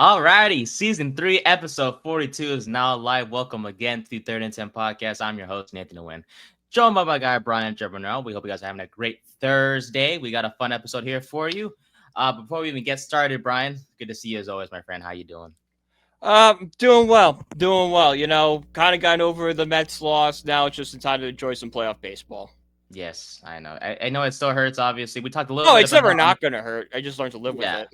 Alrighty, season 3, episode 42 is now live. Welcome again to Third and 10 podcast. I'm your host, Nathan Wynn. Joined by my guy, Brian Jebronell. We hope you guys are having a great Thursday. We got a fun episode here for you. Before we even get started, Brian, good to see you as always, my friend. How you doing? Doing well. You know, kind of gotten over the Mets loss. Now it's just in time to enjoy some playoff baseball. Yes, I know. I know it still hurts, obviously. We talked a little No, bit it's about never not going to hurt. I just learned to live with it.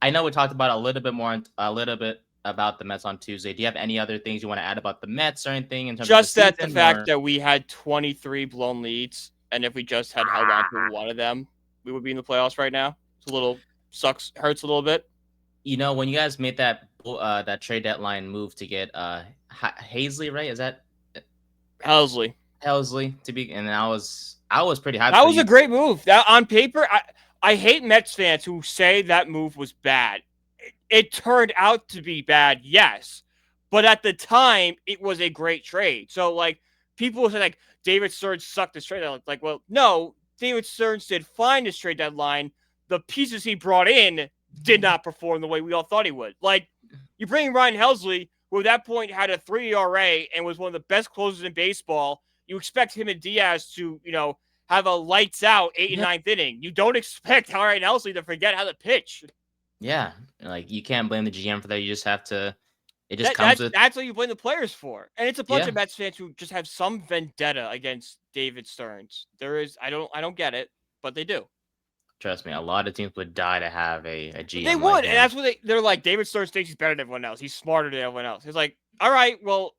I know we talked about a little bit about the Mets on Tuesday. Do you have any other things you want to add about the Mets or anything in terms Just of that the fact that we had 23 blown leads, and if we just had held on to one of them, we would be in the playoffs right now. It's a little hurts a little bit. You know, when you guys made that trade deadline move to get Hazley, right? Is that Helsley to be? And I was pretty happy. That was a great move. That on paper, I hate Mets fans who say that move was bad. It turned out to be bad, yes, but at the time, it was a great trade. So, like, people say, like, David Stearns sucked this trade deadline. Like, well, no, David Stearns did fine this trade deadline. The pieces he brought in did not perform the way we all thought he would. Like, you bring Ryan Helsley, who at that point had a 3 ERA and was one of the best closers in baseball. You expect him and Diaz to, have a lights out 8th and 9th inning. You don't expect Ryan Helsley to forget how to pitch. Yeah, like you can't blame the GM for that. You just have to. That's what you blame the players for, and it's a bunch of Mets fans who just have some vendetta against David Stearns. I don't get it, but they do. Trust me, a lot of teams would die to have a GM. They would, and that's what they're like. David Stearns thinks he's better than everyone else. He's smarter than everyone else. It's like, all right, well,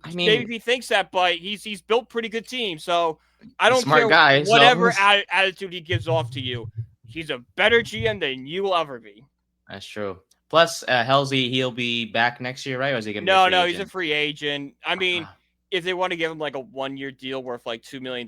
I mean, maybe he thinks that, but he's built pretty good team. So I don't care whatever attitude he gives off to you. He's a better GM than you will ever be. That's true. Plus, Helsley, he'll be back next year, right? Or is he gonna be No, he's a free agent. I mean, if they want to give him like a 1-year deal worth like $2 million,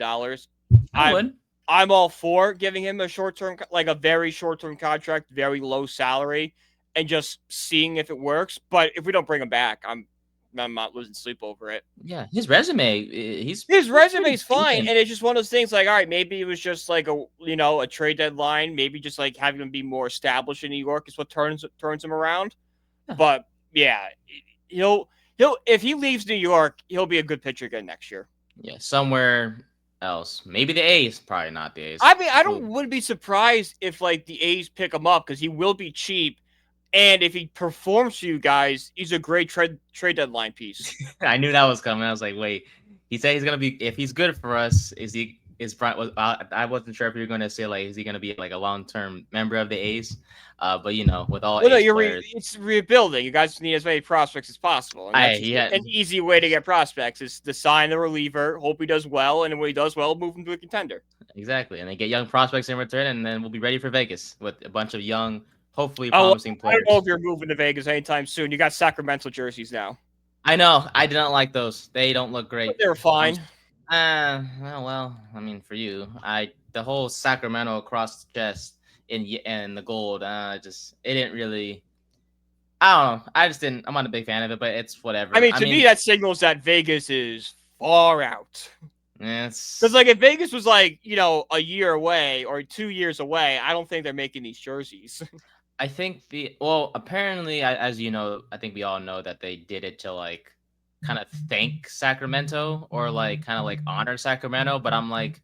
I'm all for giving him a short-term, like a very short-term contract, very low salary, and just seeing if it works. But if we don't bring him back, I'm not losing sleep over it. Yeah, his resume, his resume's fine, and it's just one of those things. Like, all right, maybe it was just like a trade deadline. Maybe just like having him be more established in New York is what turns him around. Yeah. But yeah, he'll if he leaves New York, he'll be a good pitcher again next year. Yeah, somewhere else, maybe the A's. Probably not the A's. I mean, wouldn't be surprised if like the A's pick him up because he will be cheap. And if he performs for you guys, he's a great trade deadline piece. I knew that was coming. I was like, wait. He said he's gonna be if he's good for us. I wasn't sure if you were gonna say like is he gonna be like a long-term member of the A's? But with all players, it's rebuilding. You guys need as many prospects as possible. And an easy way to get prospects is to sign the reliever, hope he does well, and when he does well, move him to a contender. Exactly, and they get young prospects in return, and then we'll be ready for Vegas with a bunch of young. Hopefully promising players. I don't know if you're moving to Vegas anytime soon. You got Sacramento jerseys now. I know. I didn't like those. They don't look great. But they're fine. Well, I mean, for you, the whole Sacramento across the chest and the gold, it didn't really. I don't know. I just didn't. I'm not a big fan of it, but it's whatever. I mean, to me, that signals that Vegas is far out. Because like if Vegas was like a year away or 2 years away, I don't think they're making these jerseys. I think apparently, as you know, I think we all know that they did it to like kind of thank Sacramento or like kind of like honor Sacramento. But I'm like,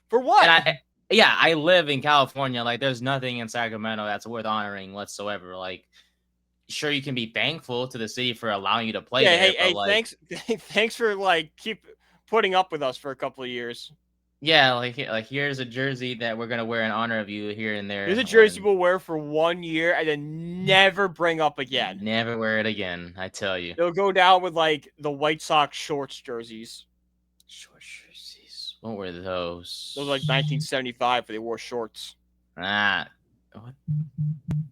for what? And I live in California. Like, there's nothing in Sacramento that's worth honoring whatsoever. Like, sure, you can be thankful to the city for allowing you to play there. Hey, thanks for like keep putting up with us for a couple of years. Yeah, like here's a jersey that we're gonna wear in honor of you here and there. Here's a jersey we'll wear for 1 year and then never bring up again. Never wear it again, I tell you. They'll go down with like the White Sox shorts jerseys. Short jerseys. What were those? Those were like 1975 where they wore shorts. What?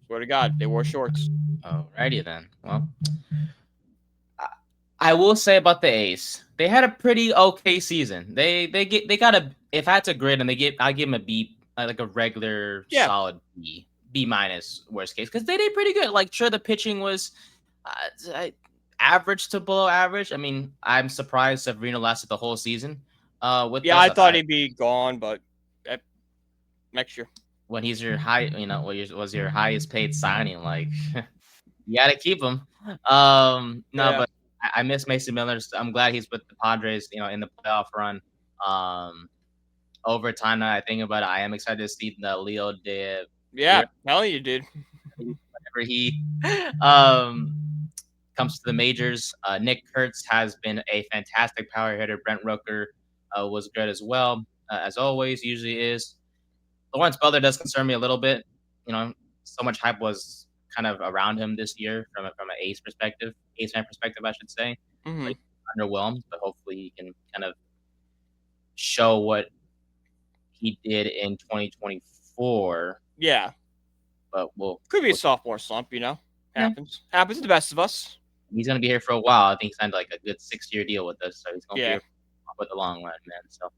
Swear to God, they wore shorts. Alrighty then. Well, I will say about the A's, they had a pretty okay season. They got if I had to grade them, I give them a B, like a regular solid B minus worst case, because they did pretty good. Like, sure, the pitching was average to below average. I mean, I'm surprised Severino lasted the whole season. I thought he'd be gone, but next year when he's your high, was your highest paid signing, like. You got to keep him. No, Yeah. but I miss Mason Miller. I'm glad he's with the Padres, in the playoff run. Um, over time, now I think about it, I am excited to see the Leo de Yeah. Hell you, dude. whenever he um comes to the majors. Nick Kurtz has been a fantastic power hitter. Brent Rooker was good as well, as always, usually is. Lawrence Butler does concern me a little bit. You know, so much hype was kind of around him this year from an ace man perspective, I should say. Hmm. But he's underwhelmed, but hopefully he can kind of show what he did in 2024. Yeah. But Could be a we'll sophomore slump, you know. yeah, Happens to the best of us. he's gonna be here for a while. I think he signed like a good 6 year deal with us, so he's gonna be Yeah. here for the long run, man. So,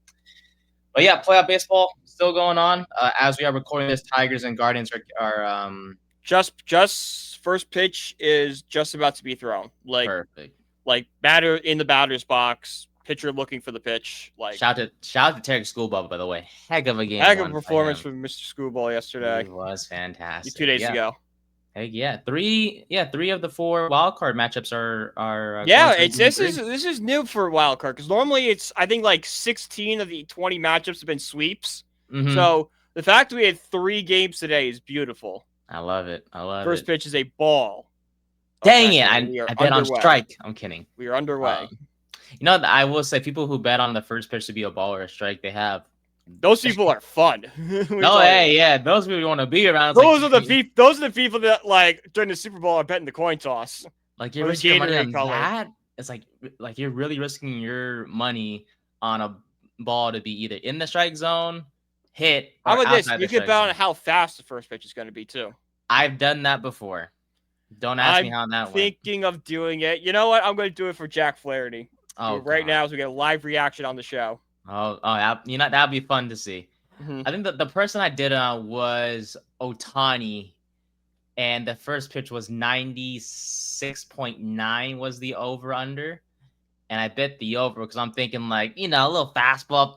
but yeah, playoff baseball still going on as we are recording this. Tigers and Guardians are Just first pitch is just about to be thrown. perfect. Like batter in the batter's box, pitcher looking for the pitch. Like Shout out to Terry Schoolball, by the way. Heck of a game heck of a won by performance him. from Mr. Schoolball yesterday. He was fantastic. 2 days Yeah. ago. Heck yeah. Three of the 4 wild card matchups are Yeah, going to this Game is 3. this is new for wild card because normally it's I think like 16 of the 20 matchups have been sweeps. Mhm. So the fact that we had 3 games today is beautiful. I love it. First pitch is a ball. Dang it! We are I bet on underway. strike. I'm kidding. We are underway. I will say people who bet on the first pitch to be a ball or a strike, they have Those people are fun. no, hey, yeah, those people you want to be around. Those are the people that like during the Super Bowl are betting the coin toss. Like you're Or the risking your money Gatorade on color. that. It's like you're really risking your money on a ball to be either in the strike zone, hit, How or about this? outside You the can strike bet on zone. how fast the first pitch is going to be too. I've done that before. Don't ask me how that went. Thinking of doing it. You know what? I'm going to do it for Jack Flaherty. Oh, right God. now, as we get a live reaction on the show. That'd be fun to see. Mhm. I think that the person I did was Ohtani, and the first pitch was 96.9 was the over under, and I bet the over because I'm thinking like a little fastball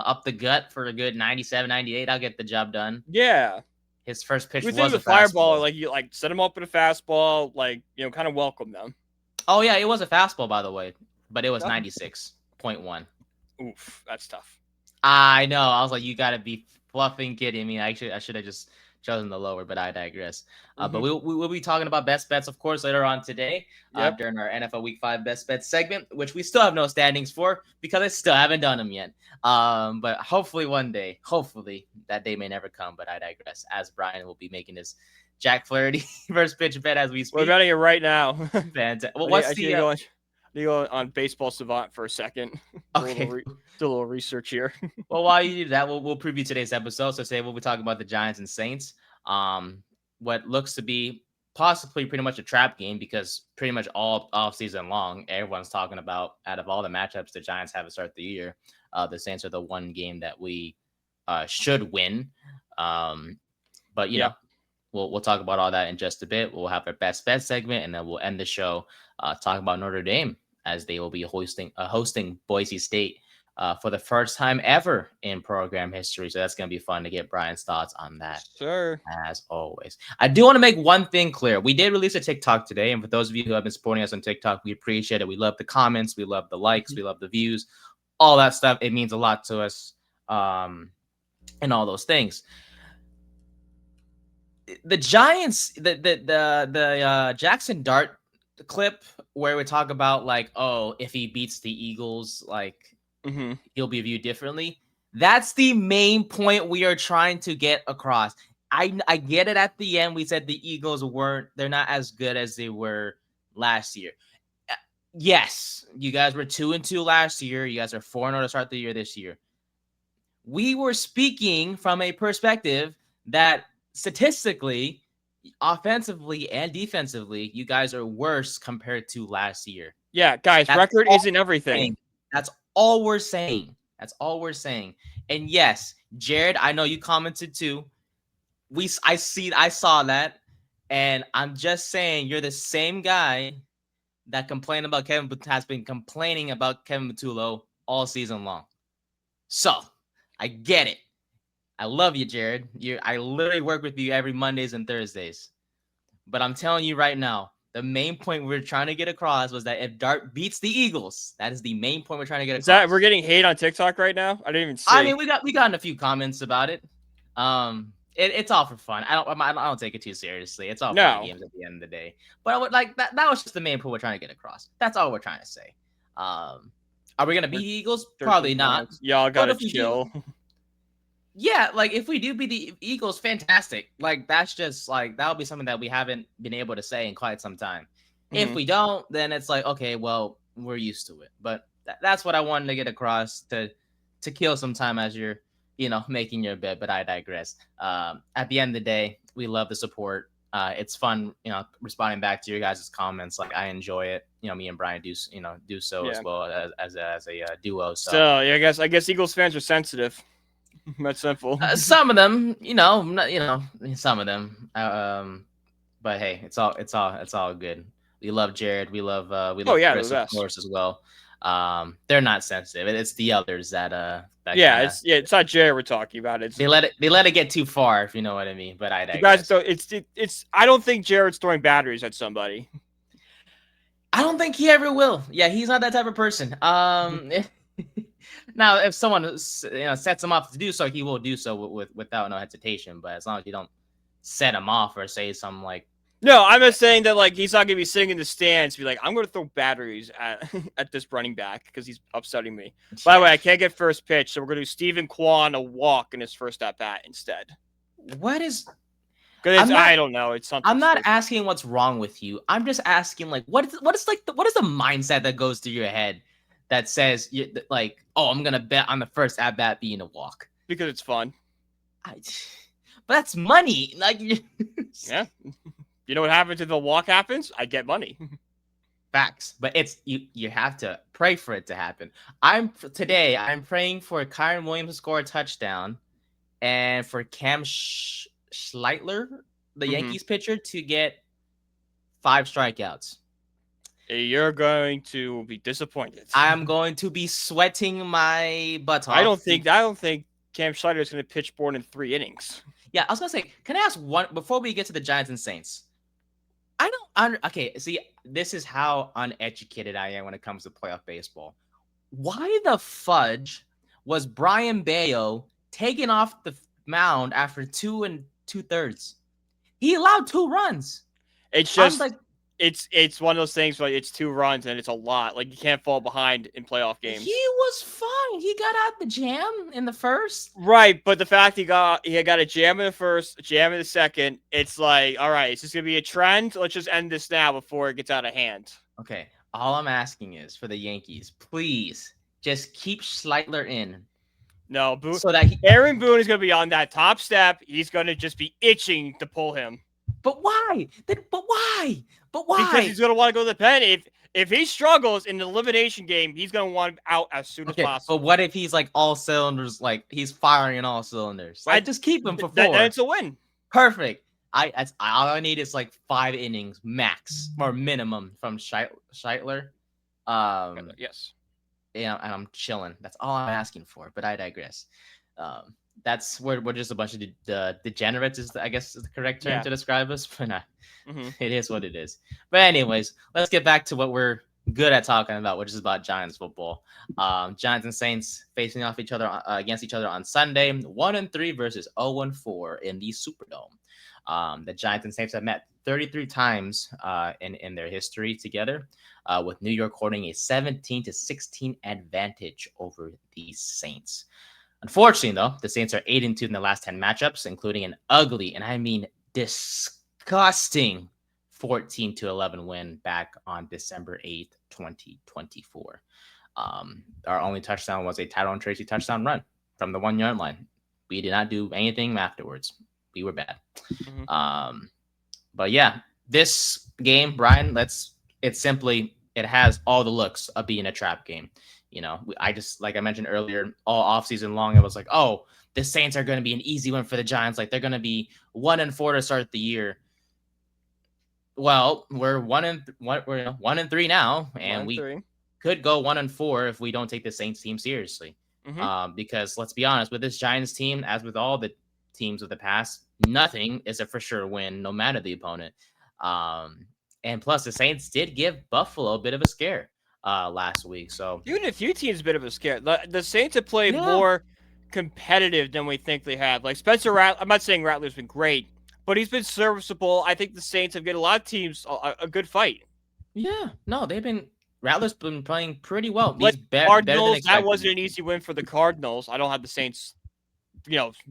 up the gut for a good 97, 98. I'll get the job done. Yeah. His first pitch We was think a the fireball, fastball. like you like set him up with a fastball, like kind of welcome them. Oh yeah, it was a fastball by the way, but it was 96.1. Oof, that's tough. I know. I was like, you gotta be fluffing kidding me. I should have just chosen the lower, but I digress. But we'll be talking about best bets, of course, later on today during our NFL Week 5 best bets segment, which we still have no standings for because I still haven't done them yet. But hopefully one day, hopefully that day may never come. But I digress. As Brian will be making his Jack Flaherty first pitch bet as we speak. We're betting it right now. Fantastic. Well, what's the? You go on Baseball Savant for a second. Okay. Do a little research here. Well, while you do that, we'll preview today's episode. So today we'll be talking about the Giants and Saints. What looks to be possibly pretty much a trap game because pretty much all season long, everyone's talking about out of all the matchups the Giants have to start the year, the Saints are the one game that we should win. But we'll talk about all that in just a bit. We'll have our best bet segment, and then we'll end the show talking about Notre Dame as they will be hosting Boise State for the first time ever in program history. So that's going to be fun to get Brian's thoughts on that. Sure. As always. I do want to make one thing clear. We did release a TikTok today. And for those of you who have been supporting us on TikTok, we appreciate it. We love the comments. We love the likes. We love the views. All that stuff. It means a lot to us. And all those things. The Giants, the Jaxson Dart clip where we talk about like, oh, if he beats the Eagles, like he'll be viewed differently. That's the main point we are trying to get across. I get it at the end. We said the Eagles they're not as good as they were last year. Yes, you guys were 2-2 last year. You guys are 4-0 to start the year this year. We were speaking from a perspective that statistically, offensively and defensively, you guys are worse compared to last year. Yeah, guys, record isn't everything. That's all we're saying. And yes, Jared, I know you commented too. I saw that, and I'm just saying you're the same guy that has been complaining about Kevin Patullo all season long. So I get it. I love you, Jared. I literally work with you every Mondays and Thursdays. But I'm telling you right now, The main point we're trying to get across was that if Dart beats the Eagles, that is the main point we're trying to get Is that across. we're getting hate on TikTok right now? I didn't even I see. mean, we got a few comments about it. It's all for fun. I don't take it too seriously. It's all fun and No. games at the end of the day. But I would like that. That was just the main point we're trying to get across. That's all we're trying to say. Are we gonna beat the Eagles? 13 Probably not. points. Y'all But gotta if we do, chill. yeah, like if we do beat the Eagles, fantastic. Like that's just like that'll be something that we haven't been able to say in quite some time. If we don't, then it's like okay, well we're used to it. But that's what I wanted to get across to kill some time as you're making your bed. But I digress. At the end of the day, we love the support. It's fun, responding back to your guys' comments. Like I enjoy it. Me and Brian do so as well as a duo. So Yeah, I guess Eagles fans are sensitive. That's simple. some of them, some of them. But hey, it's all good. We love Jared. We Oh love yeah, they're the Chris, of best. course, as well. They're not sensitive. It's the others that Yeah, kind of it's not Jared we're talking about. It's they let it get too far, if you know what I mean. But I you guys. digress. It's. I don't think Jared's throwing batteries at somebody. I don't think he ever will. Yeah, he's not that type of person. Now, if someone sets him off to do so, he will do so without no hesitation. But as long as you don't set him off or say something like, No, I'm just saying that like he's not gonna be sitting in the stands, be like, I'm gonna throw batteries at at this running back because he's upsetting me. By the way, I can't get first pitch, so we're gonna do Stephen Kwan a walk in his first at bat instead. what is? Because I don't know. It's something. I'm not asking what's wrong with you. I'm just asking like what is the mindset that goes through your head that says like, oh, I'm gonna bet on the first at bat being a walk because it's fun. but that's money. Like, yeah, you know what happens if the walk happens? I get money. Facts, but it's you have to pray for it to happen. I'm praying for Kyron Williams to score a touchdown, and for Cam Schleitler, the Yankees pitcher, to get 5 strikeouts. You're going to be disappointed. I'm going to be sweating my butt off. I don't think Cam Schleitler is going to pitch more than 3 innings. Yeah, I was gonna say, can I ask one before we get to the Giants and Saints? Okay, see, this is how uneducated I am when it comes to playoff baseball. Why the fudge was Brian Bayo taken off the mound after 2 2/3? He allowed 2 runs. It's just like it's one of those things where it's 2 runs and it's a lot. Like you can't fall behind in playoff games. He was fine. He got out the jam in the first. Right, but the fact he got a jam in the first, a jam in the second, it's like, all right, is this gonna be a trend? Let's just end this now before it gets out of hand. Okay. All I'm asking is for the Yankees, please just keep Schleitler in. No, so that Aaron Boone is gonna be on that top step. He's gonna just be itching to pull him. But why? But why? Because he's gonna want to go to the pen. If he struggles in the elimination game, he's gonna want him out as soon as possible. But what if he's like all cylinders, like he's firing in all cylinders? Like just keep him for 4. Then it's a win. Perfect. All I need is like 5 innings max or minimum from Scheitler. Yes. Yeah, and I'm chilling. That's all I'm asking for. But I digress. That's we're just a bunch of the degenerates is I guess is the correct term to describe us, but not. It is what it is. But anyways, let's get back to what we're good at talking about, which is about Giants football. Giants and Saints facing off each other against each other on Sunday, 1-3 versus 0-4 in the Superdome. The Giants and Saints have met 33 times in their history together, with New York holding a 17-16 advantage over the Saints. Unfortunately, though, the Saints are 8-2 in the last 10 matchups, including an ugly, and I mean disgusting 14-11 win back on December 8th, 2024. Our only touchdown was a Tyrone Tracy touchdown run from the 1-yard line. We did not do anything afterwards. We were bad. But yeah, this game, Brian, it has all the looks of being a trap game. I just, like I mentioned earlier, all offseason long, it was like, oh, the Saints are going to be an easy win for the Giants. Like they're going to be 1-4 to start the year. Well, we're 1-3 now, and we could go 1-4 if we don't take the Saints team seriously. Because let's be honest, with this Giants team, as with all the teams of the past, nothing is a for sure win, no matter the opponent. And plus, the Saints did give Buffalo a bit of a scare last week. So Even a few teams a bit of a scare. The Saints have played yeah, more competitive than we think they have. Like Spencer Rattler, I'm not saying Rattler's been great, but he's been serviceable. I think the Saints have given a lot of teams a good fight. yeah, no, Rattler's been playing pretty well. Like He's better than Cardinals, that expected. wasn't an easy win for the Cardinals. I don't have the Saints,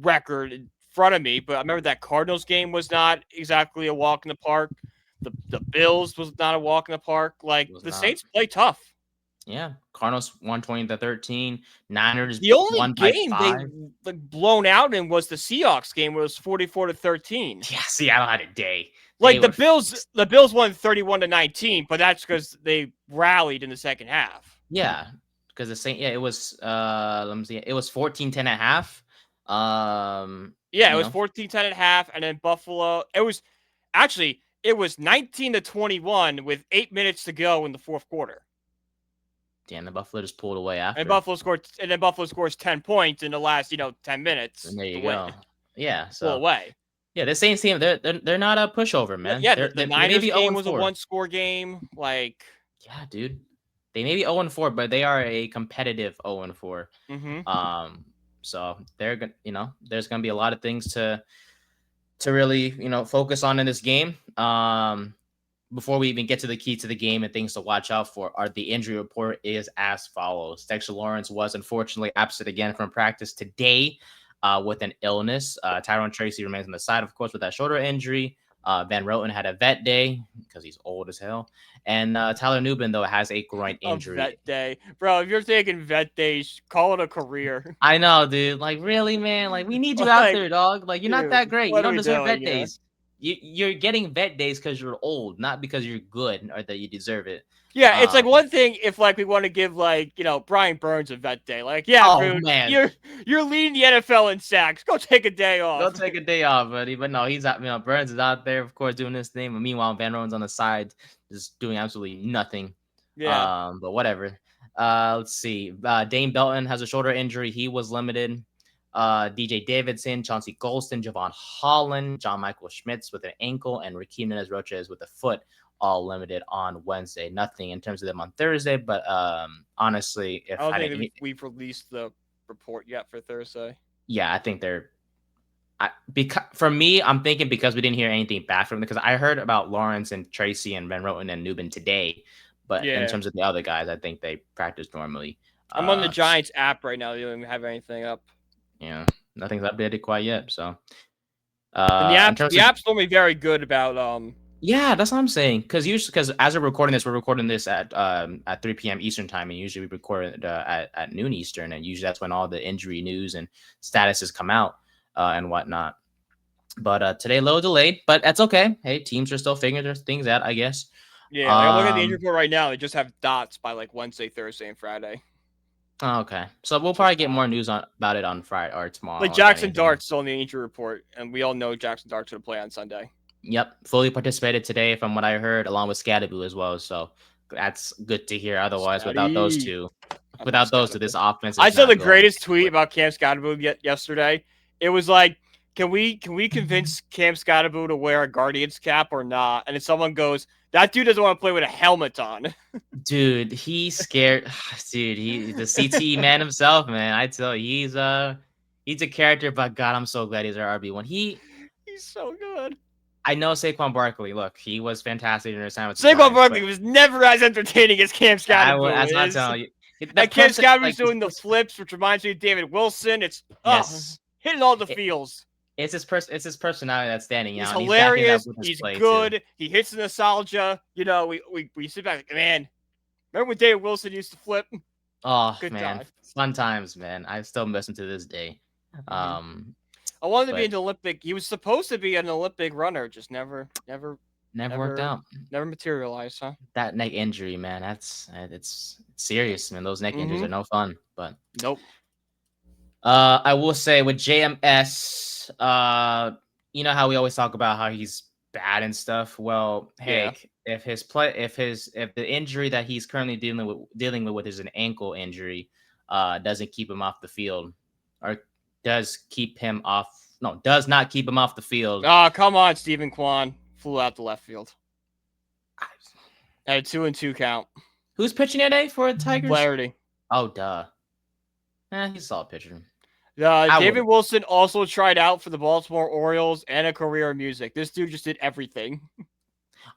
record in front of me, but I remember that Cardinals game was not exactly a walk in the park. The Bills was not a walk in the park. Like Was the not. Saints play tough. Yeah, Cardinals 120-13. Niners The only won by game they 5. blown out in was the Seahawks game, where it was 44-13. Yeah, Seattle had a day. They Like were the Bills won 31-19, but that's because they rallied in the second half. yeah, because the Saint it was let me see, it was 14-10 at half. Yeah, it You was know, 14-10 at half, and then Buffalo. It was 19-21 with 8 minutes to go in the fourth quarter. damn, the Buffalo just pulled away And after. Buffalo scores 10 points in the last 10 minutes And there you to win. go. Yeah, Pull so away. yeah, the Saints team, they're not a pushover, man. Yeah, They're, the they may Niners be 0 game and was a 4. one-score game. Like, Yeah, dude. They may be 0 and 4, but they are a competitive 0 and 4. mm-hmm. So they're gonna, there's gonna be a lot of things to really, focus on in this game. Before we even get to the key to the game and things to watch out for, the injury report is as follows. Dexter Lawrence was unfortunately absent again from practice today with an illness. Tyrone Tracy remains on the side, of course, with that shoulder injury. Van Roten had a vet day because he's old as hell. And Tyler Nubin, though, has a groin A injury. vet day. Bro, if you're taking vet days, call it a career. I know, dude. Like, really, man? Like, we need you out Like, there, dog. Like, you're not dude, that great. You what are don't we deserve doing vet here? days. You're getting vet days because you're old, not because you're good or that you deserve it. Yeah, it's like one thing if we want to give Brian Burns a vet day. Like, yeah, Oh dude, man, you're leading the NFL in sacks. Go take a day go off. take a day off, buddy. But no, he's out. Burns is out there, of course, doing his thing. But meanwhile, Van Roten's on the side, just doing absolutely nothing. Yeah. But whatever. Let's see. Dane Belton has a shoulder injury. He was limited. DJ Davidson, Chauncey Golston, Javon Holland, John Michael Schmitz with an ankle, and Rakeem Nunez-Roches with a foot, all limited on Wednesday. Nothing in terms of them on Thursday, but honestly, if I don't think we've released the report yet for Thursday. yeah, I think they're. Because for me, I'm thinking because we didn't hear anything back from them, because I heard about Lawrence and Tracy and Van Roten and Nubin today, but in terms of the other guys, I think they practice normally. I'm on the Giants app right now. They don't even have anything up. Yeah, nothing's updated quite yet. So, and the app's normally very good about Yeah, that's what I'm saying. Because as we're recording this at 3 p.m. Eastern time, and usually we record it at noon Eastern, and usually that's when all the injury news and statuses come out and whatnot. But today, a little delayed, but that's okay. Hey, teams are still figuring their things out, I guess. Yeah, I'm looking at the injury report right now. They just have dots by Wednesday, Thursday, and Friday. Oh, okay, so we'll probably get more news about it on Friday or tomorrow. Jaxson Dart's still on the injury report, and we all know Jaxson Dart's going to play on Sunday. Yep, fully participated today from what I heard, along with Skattebo as well. So that's good to hear. Otherwise, without those two, this offense. I saw the greatest tweet about Cam Skattebo yesterday. It was like, can we convince Cam Skattebo to wear a Guardians cap or not? And then someone goes, that dude doesn't want to play with a helmet on. Dude, he's scared. Dude, he's the CTE man himself, man. I tell you, he's a character. But God, I'm so glad he's our RB1. He's so good. I know Saquon Barkley. Look, he was fantastic in his time with the Saquon Giants, Barkley was never as entertaining as Cam Skattebo. That's not telling you. And Cam Skattebo's doing the flips, which reminds me of David Wilson. It's hitting all the feels. It's his personality that's standing out. He's hilarious. He's good. Too. He hits the nostalgia. We sit back like, man, remember when David Wilson used to flip? Oh, good man. Time. Fun times, man. I still miss him to this day. Mm-hmm. I wanted to be an Olympic. He was supposed to be an Olympic runner, just never worked out. Never materialized, huh? That neck injury, man. It's serious, man. Those neck injuries are no fun. But nope. I will say with JMS, you know how we always talk about how he's bad and stuff. Well, hey, if the injury that he's currently dealing with is an ankle injury, doesn't keep him off the field, or does not keep him off the field. Oh, come on, Stephen Kwan flew out to left field. At a 2-2 count. Who's pitching today for the Tigers? Flaherty. Oh, duh. He's a solid pitcher. David Wilson also tried out for the Baltimore Orioles and a career in music. This dude just did everything.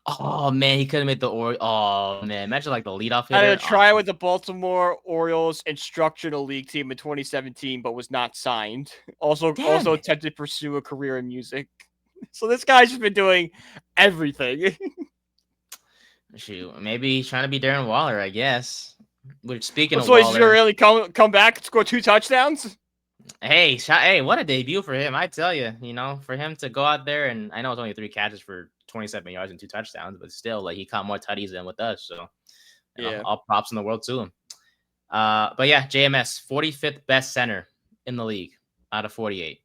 Oh man, he couldn't make the Oh man, imagine like the leadoff hitter. I had a try with the Baltimore Orioles instructional league team in 2017, but was not signed. Also attempted to pursue a career in music. So this guy's just been doing everything. Shoot, maybe he's trying to be Darren Waller, I guess. Which speaking of so Waller, he's gonna really come back and score 2 touchdowns. Hey, what a debut for him! I tell you, for him to go out there, and I know it's only 3 catches for 27 yards and 2 touchdowns, but still, like, he caught more tutties than with us. So, all props in the world to him. But yeah, JMS, 45th best center in the league out of 48.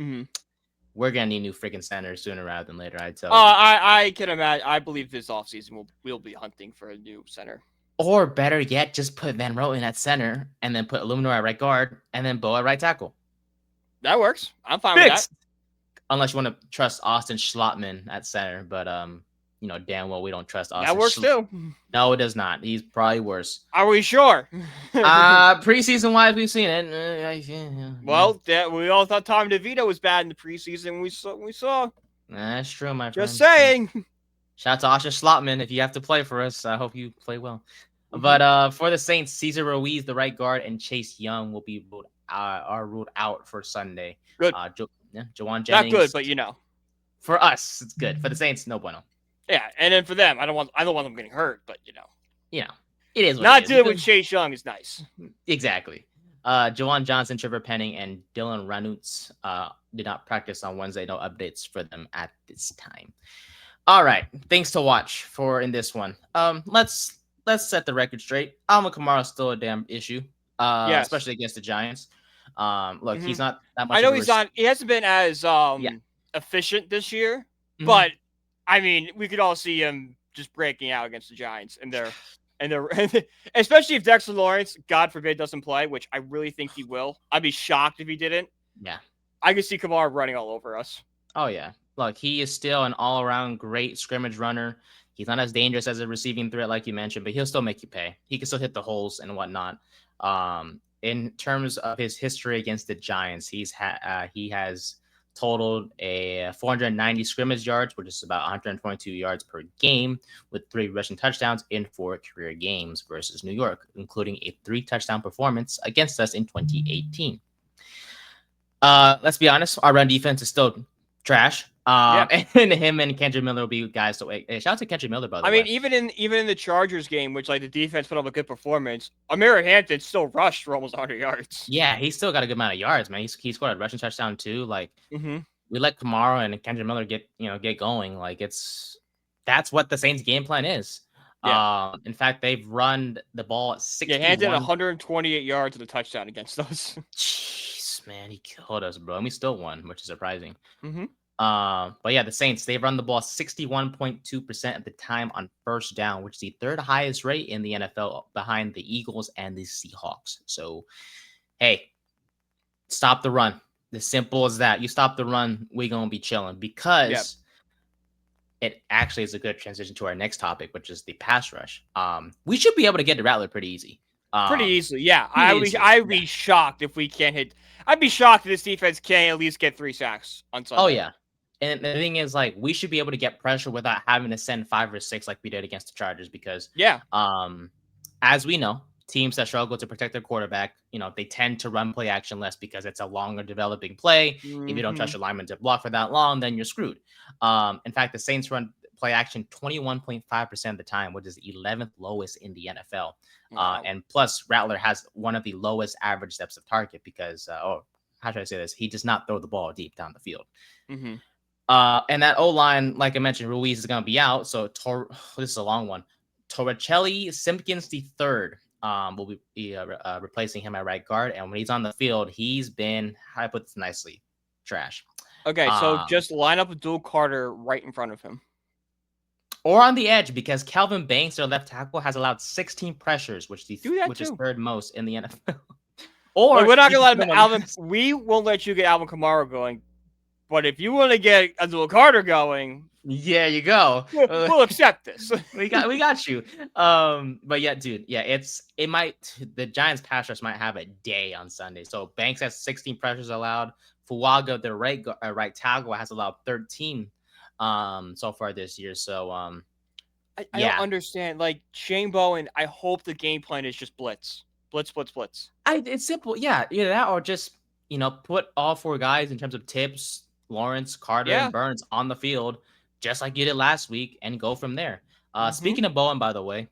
Mm-hmm. We're gonna need new freaking centers sooner rather than later. I tell you. I can imagine. I believe this offseason we'll be hunting for a new center. Or better yet, just put Van Roten at center and then put Illuminor at right guard and then Bo at right tackle. That works. I'm fine with that. Unless you want to trust Austin Schlottman at center, but damn well we don't trust Austin. That works too. No, it does not. He's probably worse. Are we sure? Preseason wise, we've seen it. Well, we all thought Tom DeVito was bad in the preseason. We saw. That's true, my friend. Just saying. Shout out to Austin Schlottman. If you have to play for us, I hope you play well. Mm-hmm. But for the Saints, Cesar Ruiz, the right guard, and Chase Young will be ruled out for Sunday. Good. Jawan Jennings. Not good, but for us, it's good. For the Saints, no bueno. Yeah, and then for them, I don't want them getting hurt, but it is. Not dealing with Chase Young is nice. Exactly. Jawan Johnson, Trevor Penning, and Dylan Ranutz did not practice on Wednesday. No updates for them at this time. All right, things to watch for in this one. Let's set the record straight. Alvin Kamara is still a damn issue, especially against the Giants. Look, he's not that much. I know he's not. He hasn't been as efficient this year, but I mean, we could all see him just breaking out against the Giants, and they're especially if Dexter Lawrence, God forbid, doesn't play, which I really think he will. I'd be shocked if he didn't. Yeah, I could see Kamara running all over us. Oh yeah. Look, he is still an all-around great scrimmage runner. He's not as dangerous as a receiving threat like you mentioned, but he'll still make you pay. He can still hit the holes and whatnot. In terms of his history against the Giants, he has totaled a 490 scrimmage yards, which is about 122 yards per game, with 3 rushing touchdowns in 4 career games versus New York, including a 3-touchdown performance against us in 2018. Let's be honest, our run defense is still trash. And him and Kendrick Miller will be guys to wait. Shout out to Kendrick Miller, by the way. I mean, even in the Chargers game, which the defense put up a good performance, Amir Hampton still rushed for almost 100 yards. Yeah, he's still got a good amount of yards, man. He scored a rushing touchdown too. Like, we let Kamara and Kendrick Miller get going. Like, that's what the Saints' game plan is. Yeah. In fact, they've run the ball at 61. Yeah, Hampton 128 yards and a touchdown against us. Jeez, man, he killed us, bro. And we still won, which is surprising. But yeah, the Saints, they've run the ball 61.2% at the time on first down, which is the 3rd highest rate in the NFL behind the Eagles and the Seahawks. So, hey, stop the run. As simple as that. You stop the run, we're going to be chilling because it actually is a good transition to our next topic, which is the pass rush. We should be able to get to Rattler pretty easy. Pretty easily, yeah. I'd be shocked if we can't hit. I'd be shocked if this defense can't at least get 3 sacks on Sunday. Oh, yeah. And the thing is, like, we should be able to get pressure without having to send 5 or 6 like we did against the Chargers because, as we know, teams that struggle to protect their quarterback, they tend to run play action less because it's a longer developing play. If you don't trust your lineman to block for that long, then you're screwed. In fact, the Saints run play action 21.5% of the time, which is 11th lowest in the NFL. Wow. And plus, Rattler has one of the lowest average steps of target because, how should I say this? He does not throw the ball deep down the field. And that O-line, like I mentioned, Ruiz is going to be out. So this is a long one. Torricelli Simpkins III will be replacing him at right guard. And when he's on the field, he's been, how I put this nicely, trash. Okay, so just line up Abdul Carter right in front of him. Or on the edge, because Calvin Banks, their left tackle, has allowed 16 pressures, which is 3rd most in the NFL. Or we're not going to let him, Alvin. We won't let you get Alvin Kamara going. But if you want to get a little Carter going, Yeah, you go. we'll accept this. We got you. But yeah, dude, yeah, the Giants pass rush might have a day on Sunday. So Banks has 16 pressures allowed. Fuaga, the right tackle, has allowed 13 so far this year. So I don't yeah. understand. Like Shane Bowen, I hope the game plan is just blitz. Blitz, blitz, blitz. It's simple. Yeah, either that or just, put all four guys in terms of Tips, Lawrence, Carter, Yeah. and Burns on the field, just like you did last week, and go from there. Mhm. Speaking of Bowen, by the way,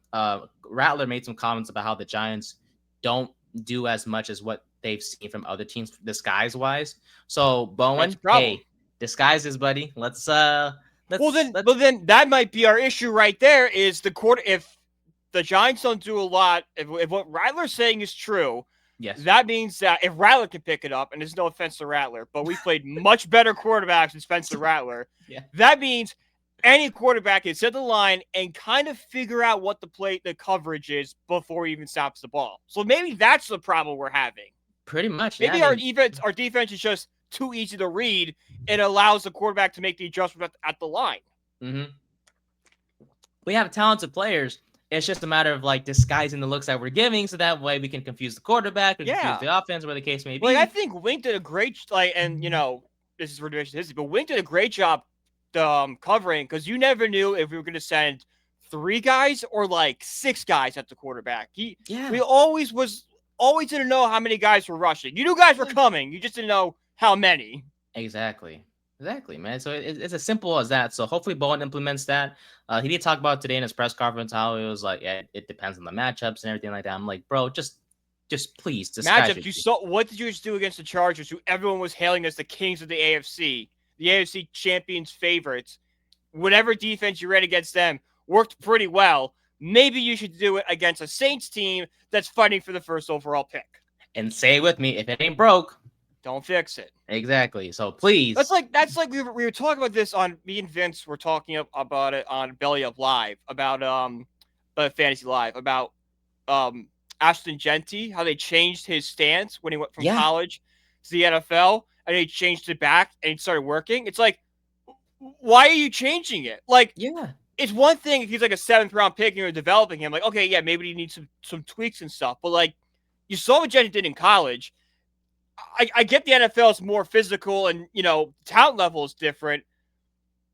Rattler made some comments about how the Giants don't do as much as what they've seen from other teams disguise wise. So That's Bowen, a problem. hey, disguises, buddy. Let's Well then that might be our issue right there. Is the quarter if the Giants don't do a lot, if what Rattler's saying is true, yes, that means that if Rattler can pick it up, and there's no offense to Rattler, but we've played much better quarterbacks than Spencer Rattler. Yeah. That means any quarterback can set the line and kind of figure out what the coverage is before he even stops the ball. So maybe that's the problem we're having. Pretty much. Maybe yeah, our defense is just too easy to read and allows the quarterback to make the adjustment at the line. Mm-hmm. We have talented players. It's just a matter of like disguising the looks that we're giving, so that way we can confuse the quarterback or confuse the offense, where the case may be. Like I think Wink did a great and this is ridiculous history, but Wink did a great job covering, because you never knew if we were going to send 3 guys or like 6 guys at the quarterback. We always didn't know how many guys were rushing. You knew guys were coming, you just didn't know how many. Exactly, man. So it's as simple as that. So hopefully Bowen implements that. He did talk about today in his press conference how it was like, yeah, it depends on the matchups and everything like that. I'm like, bro, just please matchup. You saw what did you just do against the Chargers, who everyone was hailing as the kings of the AFC champions favorites? Whatever defense you ran against them worked pretty well. Maybe you should do it against a Saints team that's fighting for the first overall pick. And say it with me, if it ain't broke, don't fix it. Exactly. So please. That's like we were talking about this on, me and Vince were talking about it on Belly Up Live about Fantasy Live about Ashton Genty, how they changed his stance when he went from college to the NFL, and he changed it back and he started working. It's like, why are you changing it? Like, it's one thing if he's like a 7th round pick and you're developing him. Like, okay, yeah, maybe he needs some tweaks and stuff. But like, you saw what Genty did in college. I get the NFL is more physical and, talent level is different,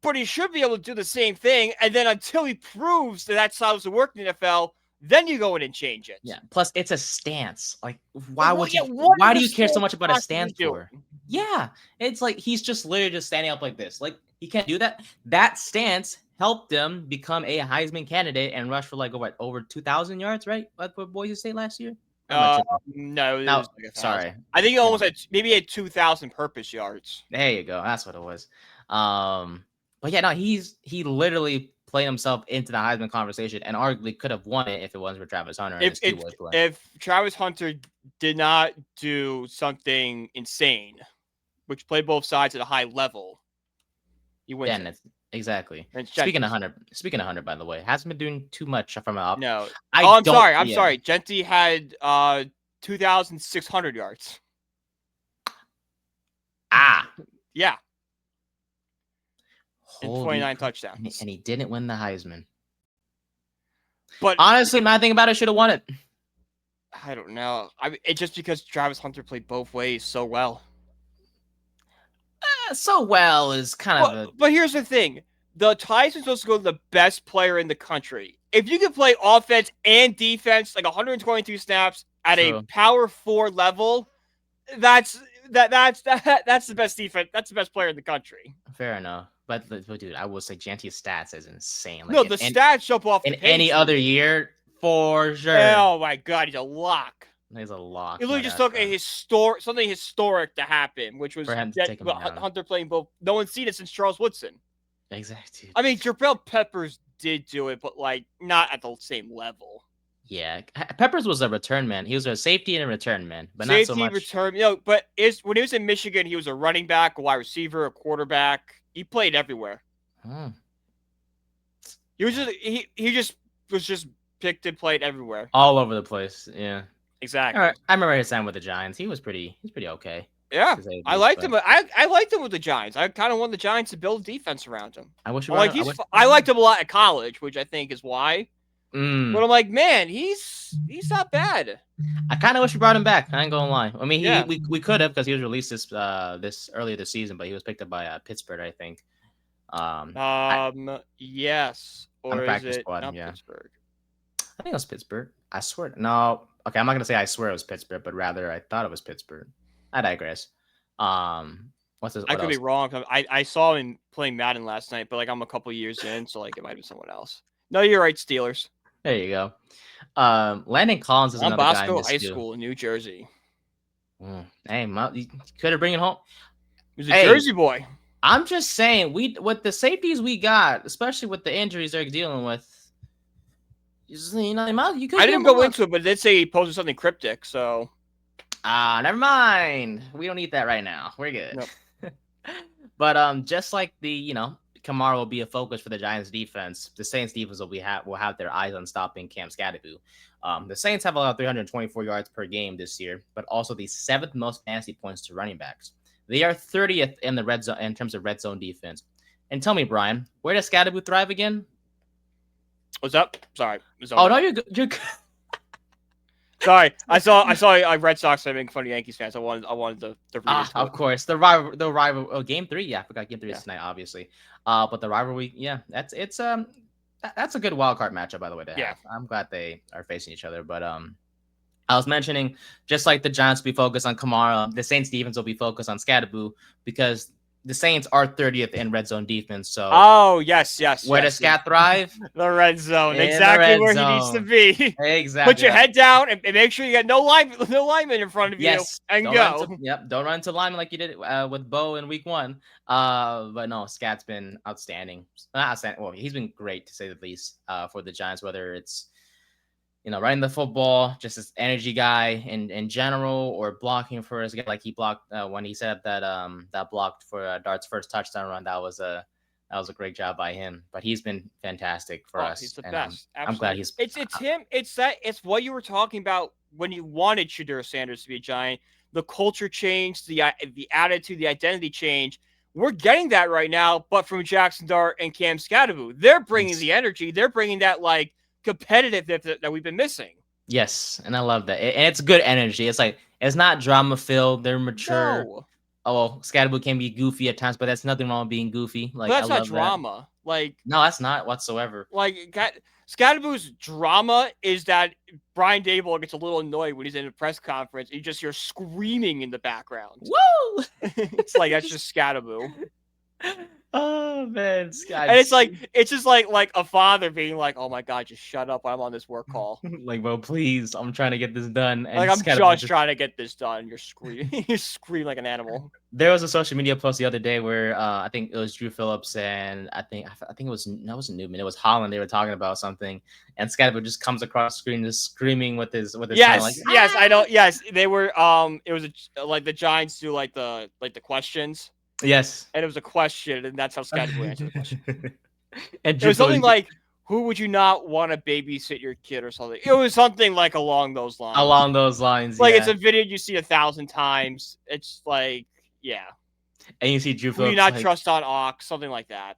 but he should be able to do the same thing. And then until he proves that style doesn't work in the NFL, then you go in and change it. Yeah. Plus, it's a stance. Like, why do you care so much about a stance for? Yeah. It's like he's just literally just standing up like this. Like, he can't do that. That stance helped him become a Heisman candidate and rush for like over 2,000 yards, right? For Boise State last year. No, sorry. I think he almost had 2,000 purpose yards. There you go. That's what it was. But yeah, no, he literally played himself into the Heisman conversation and arguably could have won it if it wasn't for Travis Hunter. If Travis Hunter did not do something insane, which played both sides at a high level, he wins. Exactly. Speaking of Hunter, by the way, hasn't been doing too much from an up. No. I'm sorry. Genty had 2,600 yards. Yeah. And 29 touchdowns. And he didn't win the Heisman. But honestly, my thing about it, should have won it. I don't know. It's just because Travis Hunter played both ways so well. So well is kind of But here's the thing. The Heisman's supposed to go to the best player in the country. If you can play offense and defense, like 122 snaps at a power 4 level, that's the best defense. That's the best player in the country. Fair enough. But dude, I will say Genty's stats is insane. Like, no, the stats jump off in any other year, for sure. Oh my god, he's a lock. He's a lock. It literally just took something historic to happen, which was Hunter playing both. No one's seen it since Charles Woodson. Exactly. I mean, Jabril Peppers did do it, but like not at the same level. Yeah, Peppers was a return man. He was a safety and a return man, but not so much. Return. But when he was in Michigan, he was a running back, a wide receiver, a quarterback. He played everywhere. He was just picked and played everywhere, all over the place. Yeah. Exactly. Right. I remember his time with the Giants. He was pretty okay. Yeah, to say the I least. liked But him. I liked him with the Giants. I kind of want the Giants to build defense around him. I wish we I'm brought like, him. I liked him a lot at college, which I think is why. But Mm, I'm like, man, he's not bad. I kind of wish we brought him back. I ain't gonna lie. I mean, Yeah. we could have because he was released this earlier this season, but he was picked up by Pittsburgh, I think. I Yes. on a Or is practice it squad. not Yeah, Pittsburgh? I think it was Pittsburgh. I swear. No, okay, I'm not gonna say I swear it was Pittsburgh, but rather I thought it was Pittsburgh. I digress. What's this? I What could be else? wrong. I saw him playing Madden last night, but like I'm a couple years in, so like it might be someone else. No, you're right, Steelers. There you go. Landon Collins is Don another guy I Bosco missed High too. School in New Jersey. Hey, you could have bring it home. He was a Hey, Jersey boy. I'm just saying, we with the safeties we got, especially with the injuries they're dealing with, you know, you could I get didn't him a go look. into it, but it did say he posted something cryptic, so Never mind. We don't need that right now. We're good. Nope. But just like Kamara will be a focus for the Giants defense, the Saints defense will have their eyes on stopping Cam Skattebo. The Saints have allowed 324 yards per game this year, but also the 7th most fantasy points to running backs. They are 30th in the red zone in terms of red zone defense. And tell me, Brian, where does Skattebo thrive again? What's up? Sorry. Oh no, you're good. Sorry, I saw Red Sox making fun of Yankees fans. I wanted to read it. Of course, the rival. Oh, game 3. Yeah, I forgot game 3 is tonight, obviously. But the rivalry, yeah, that's a good wild card matchup, by the way. To have. I'm glad they are facing each other. But I was mentioning just like the Giants will be focused on Kamara, the Saints defense will be focused on Skattebo because the Saints are 30th in red zone defense. So yes. Where does Scat thrive? The red zone, In exactly the red where zone. he needs to be. Exactly. Put your head down and make sure you got no lineman in front of you, and don't go. Don't run into lineman like you did with Bo in week 1. But no, Scat's been outstanding. Not outstanding. Well, he's been great to say the least for the Giants. Whether it's running the football, just this energy guy in general, or blocking for us. Like he blocked when he set up that blocked for Dart's first touchdown run. That was a great job by him. But he's been fantastic for us. He's the best. I'm glad he's. It's him. It's what you were talking about when you wanted Shedeur Sanders to be a Giant. The culture change, the attitude, the identity change. We're getting that right now, but from Jaxson Dart and Cam Skattebo, they're bringing the energy. They're bringing that like competitiveness that we've been missing. Yes, and I love that. And it's good energy. It's like it's not drama filled. They're mature. No. Oh, well, Skattebo can be goofy at times, but that's nothing wrong with being goofy. Like, but that's I love not drama. That. Like, no, that's not whatsoever. Like, Skattebo's drama is that Brian Daboll gets a little annoyed when he's in a press conference. You just hear screaming in the background. Woo! It's like that's just Skattebo. Oh man, and it's just like a father being like, "Oh my god, just shut up! I'm on this work call." Like, bro, please, I'm trying to get this done. And like I'm just trying to get this done. You're screaming, you scream like an animal. There was a social media post the other day where I think it was Drew Phillips and I think it wasn't Newman. It was Holland. They were talking about something, and Skattebo just comes across the screen, just screaming with his. Yes, like, yes, I don't. Yes, they were. It was like the Giants do like the questions. Yes. And it was a question, and that's how Skattebo answered the question. And it was something like, who would you not want to babysit your kid or something? It was something like along those lines. Along those lines, like it's a video you see 1,000 times. It's like, yeah. And you see Drew Phillips. Who do you not trust on Ox? Something like that.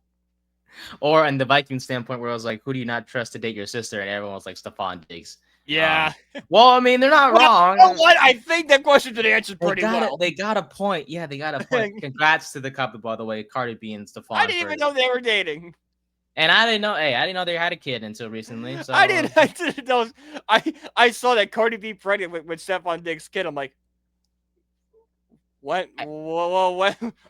Or in the Viking standpoint, where I was like, who do you not trust to date your sister? And everyone was like, Stephon Diggs. Yeah. Well, I mean, they're not wrong. You know what? I think that question's been answered pretty well. They got a point. Yeah, they got a point. Congrats to the couple, by the way, Cardi B and Stephon. I didn't even know they were dating. And I didn't know. Hey, I didn't know they had a kid until recently. So I didn't know. I saw that Cardi B pregnant with Stephon Diggs' kid. I'm like, what? When